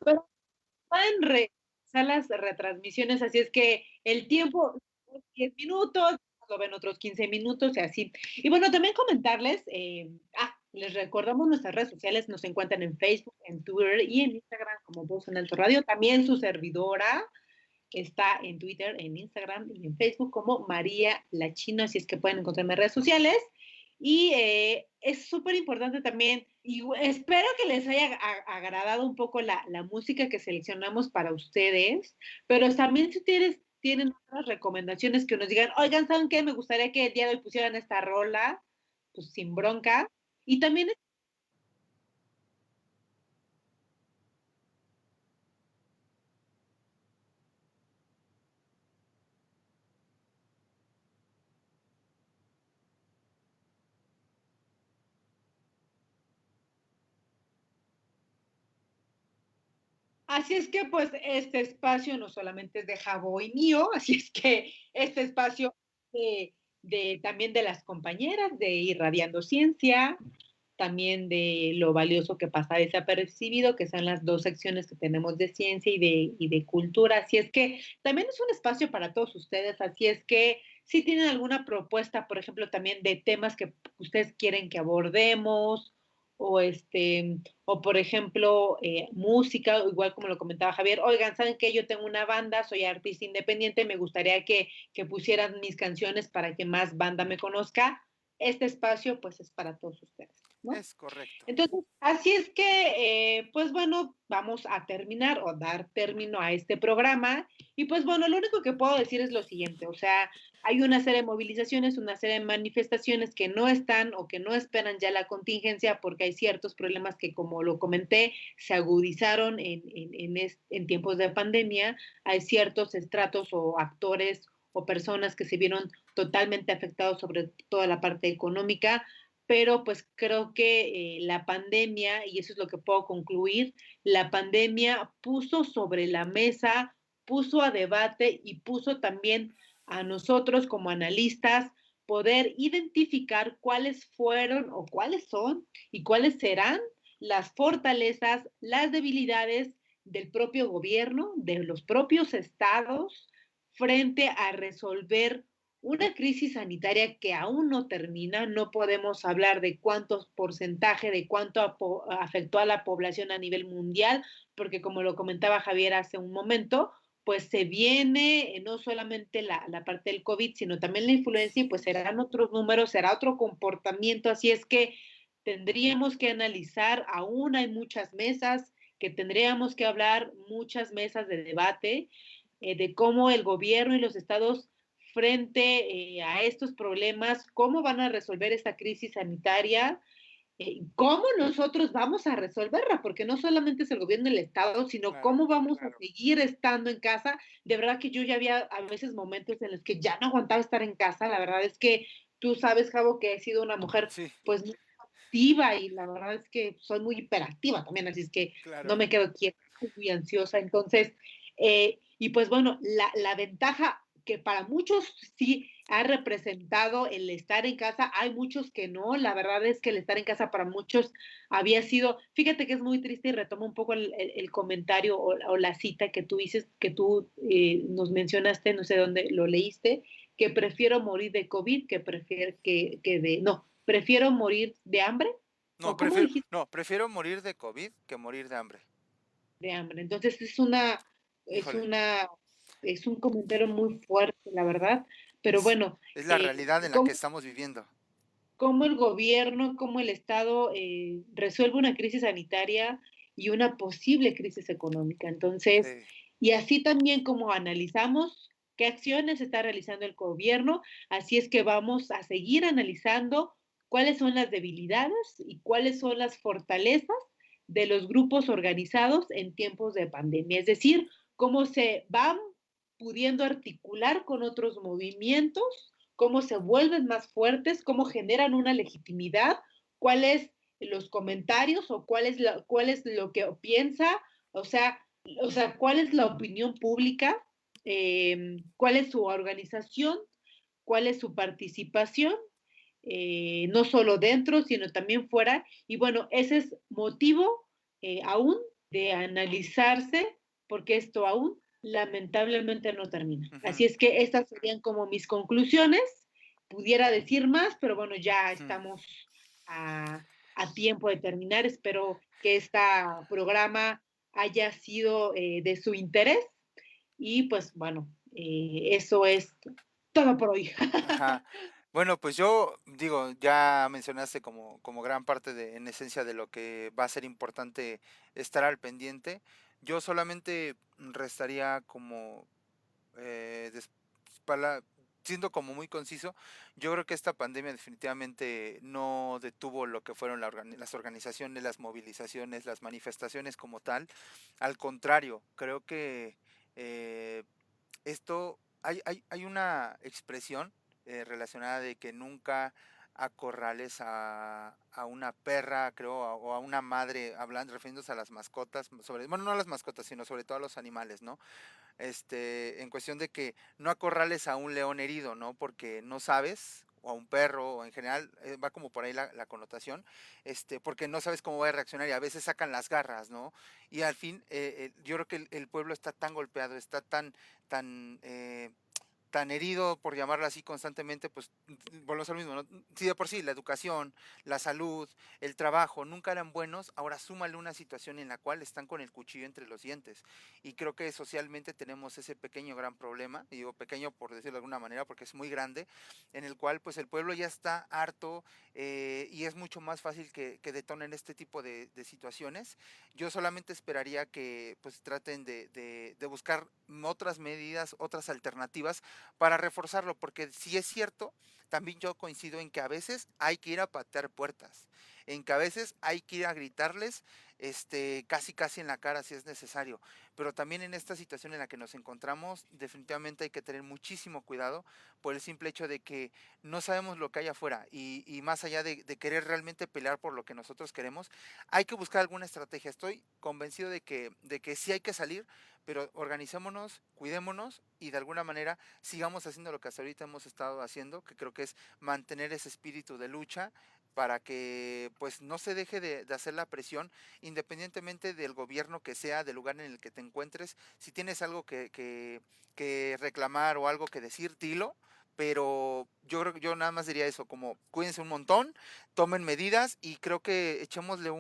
Pero pueden regresar las retransmisiones, así es que el tiempo, 10 minutos, lo ven otros 15 minutos y así. Y bueno, también comentarles, les recordamos nuestras redes sociales, nos encuentran en Facebook, en Twitter y en Instagram como Voz en Alto Radio. También su servidora está en Twitter, en Instagram y en Facebook como María La Chino, así es que pueden encontrarme en redes sociales. Y es súper importante también, y espero que les haya agradado un poco la música que seleccionamos para ustedes, pero también si ustedes tienen otras recomendaciones que nos digan, oigan, ¿saben qué? Me gustaría que el día de hoy pusieran esta rola, pues sin bronca. Y también así es que pues este espacio no solamente es de Jabo y mío, así es que este espacio también de las compañeras de Irradiando Ciencia, también de lo valioso que pasa desapercibido, que son las dos secciones que tenemos de ciencia y de cultura. Así es que también es un espacio para todos ustedes, así es que si tienen alguna propuesta, por ejemplo, también de temas que ustedes quieren que abordemos, o o por ejemplo, música, igual como lo comentaba Javier, oigan, ¿saben qué? Yo tengo una banda, soy artista independiente, me gustaría que pusieran mis canciones para que más banda me conozca. Este espacio, pues, es para todos ustedes. ¿no? Es correcto. Entonces, así es que, pues bueno, vamos a terminar o dar término a este programa. Y pues bueno, lo único que puedo decir es lo siguiente, o sea, hay una serie de movilizaciones, una serie de manifestaciones que no están o que no esperan ya la contingencia porque hay ciertos problemas que, como lo comenté, se agudizaron en tiempos de pandemia. Hay ciertos estratos o actores o personas que se vieron totalmente afectados sobre toda la parte económica, pero pues creo que la pandemia, y eso es lo que puedo concluir, la pandemia puso sobre la mesa, puso a debate y puso también a nosotros como analistas poder identificar cuáles fueron o cuáles son y cuáles serán las fortalezas, las debilidades del propio gobierno, de los propios estados, frente a resolver una crisis sanitaria que aún no termina. No podemos hablar de cuántos porcentaje, de cuánto afectó a la población a nivel mundial, porque como lo comentaba Javier hace un momento, pues se viene no solamente la parte del COVID, sino también la influencia, y pues serán otros números, será otro comportamiento. Así es que tendríamos que analizar, aún hay muchas mesas, que tendríamos que hablar, muchas mesas de debate, de cómo el gobierno y los estados frente a estos problemas, cómo van a resolver esta crisis sanitaria, cómo nosotros vamos a resolverla, porque no solamente es el gobierno del estado, sino Claro. cómo vamos a seguir estando en casa. De verdad que yo ya había a veces momentos en los que ya no aguantaba estar en casa. La verdad es que tú sabes, Javo, que he sido una mujer Sí, pues muy activa, y la verdad es que soy muy hiperactiva también, así es que no claro. me quedo quieta, soy muy ansiosa. Entonces, y pues bueno, la ventaja que para muchos sí ha representado el estar en casa, hay muchos que no. La verdad es que el estar en casa para muchos había sido, fíjate que es muy triste, y retomo un poco el comentario o la cita que tú dices, que tú nos mencionaste, no sé dónde lo leíste, que prefiero morir de COVID que prefiero que de, no, prefiero morir de hambre, No, o cómo dijiste, prefiero morir de COVID que morir de hambre. de hambre. Entonces es Híjole, una, es un comentario muy fuerte, la verdad, pero es, bueno, es la eh, realidad en la que ¿cómo, estamos viviendo. cómo el gobierno, cómo el Estado resuelve una crisis sanitaria y una posible crisis económica? Entonces, Sí. y así también como analizamos qué acciones está realizando el gobierno, así es que vamos a seguir analizando cuáles son las debilidades y cuáles son las fortalezas de los grupos organizados en tiempos de pandemia. Es decir, cómo se van pudiendo articular con otros movimientos, cómo se vuelven más fuertes, cómo generan una legitimidad, cuáles los comentarios o cuál es lo que piensa, o sea, cuál es la opinión pública, cuál es su organización, cuál es su participación, no solo dentro, sino también fuera. Y bueno, ese es motivo aún de analizarse, porque esto aún lamentablemente no termina. Ujú, Así es que estas serían como mis conclusiones. Pudiera decir más, pero bueno, ya ujú. estamos a tiempo de terminar. Espero que este programa haya sido de su interés, y pues bueno, eso es todo por hoy. Ajá. Bueno, pues yo digo, ya mencionaste como gran parte de, en esencia de lo que va a ser importante estar al pendiente. Yo solamente restaría como eh, des- siendo como muy conciso, yo creo que esta pandemia definitivamente no detuvo lo que fueron las organizaciones, las movilizaciones, las manifestaciones como tal. Al contrario, creo que eh, esto, hay una expresión relacionada de que nunca acorrales a una perra, creo, o a una madre, hablando, refiriéndose a las mascotas, sobre, bueno, no a las mascotas, sino sobre todo a los animales, ¿no? En cuestión de que no acorrales a un león herido, ¿no? Porque no sabes, o a un perro, o en general, va como por ahí la connotación, porque no sabes cómo va a reaccionar y a veces sacan las garras, ¿no? Y al fin, yo creo que el pueblo está tan golpeado, está tan tan herido, por llamarlo así constantemente, pues volvemos al mismo, ¿no? Si de por sí la educación, la salud, el trabajo nunca eran buenos, ahora súmale una situación en la cual están con el cuchillo entre los dientes. Y creo que socialmente tenemos ese pequeño gran problema, y digo pequeño por decirlo de alguna manera, porque es muy grande, en el cual pues el pueblo ya está harto, y es mucho más fácil que detonen este tipo de situaciones. Yo solamente esperaría que pues traten de buscar otras medidas, otras alternativas para reforzarlo, porque si es cierto, también yo coincido en que a veces hay que ir a patear puertas, en que a veces hay que ir a gritarles, casi casi en la cara si es necesario, pero también en esta situación en la que nos encontramos, definitivamente hay que tener muchísimo cuidado por el simple hecho de que no sabemos lo que hay afuera, y más allá de querer realmente pelear por lo que nosotros queremos, hay que buscar alguna estrategia. Estoy convencido de que sí hay que salir, pero organicémonos, cuidémonos y de alguna manera sigamos haciendo lo que hasta ahorita hemos estado haciendo, que creo que es mantener ese espíritu de lucha para que pues no se deje de hacer la presión, independientemente del gobierno que sea, del lugar en el que te encuentres. Si tienes algo que reclamar o algo que decir, dilo, pero yo creo que yo nada más diría eso, como cuídense un montón, tomen medidas y creo que echémosle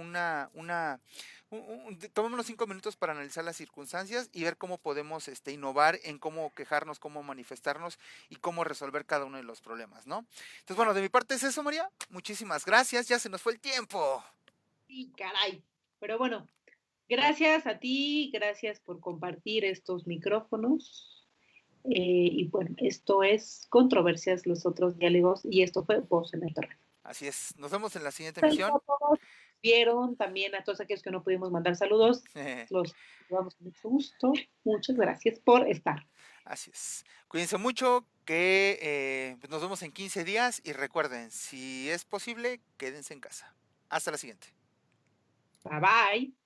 tomémonos 5 minutos para analizar las circunstancias y ver cómo podemos innovar en cómo quejarnos, cómo manifestarnos y cómo resolver cada uno de los problemas, ¿no? Entonces, bueno, de mi parte es eso, María. Muchísimas gracias, ya se nos fue el tiempo. Sí, caray. Pero bueno, gracias a ti, gracias por compartir estos micrófonos. Y bueno, esto es Controversias, los otros diálogos, y esto fue Voz en el Terreno. Así es, nos vemos en la siguiente Gracias emisión. a todos. Vieron también a todos aquellos que no pudimos mandar saludos, los saludamos con mucho gusto. Muchas gracias por estar. Así es. Cuídense mucho, que pues nos vemos en 15 días y recuerden, si es posible, quédense en casa. Hasta la siguiente. Bye bye.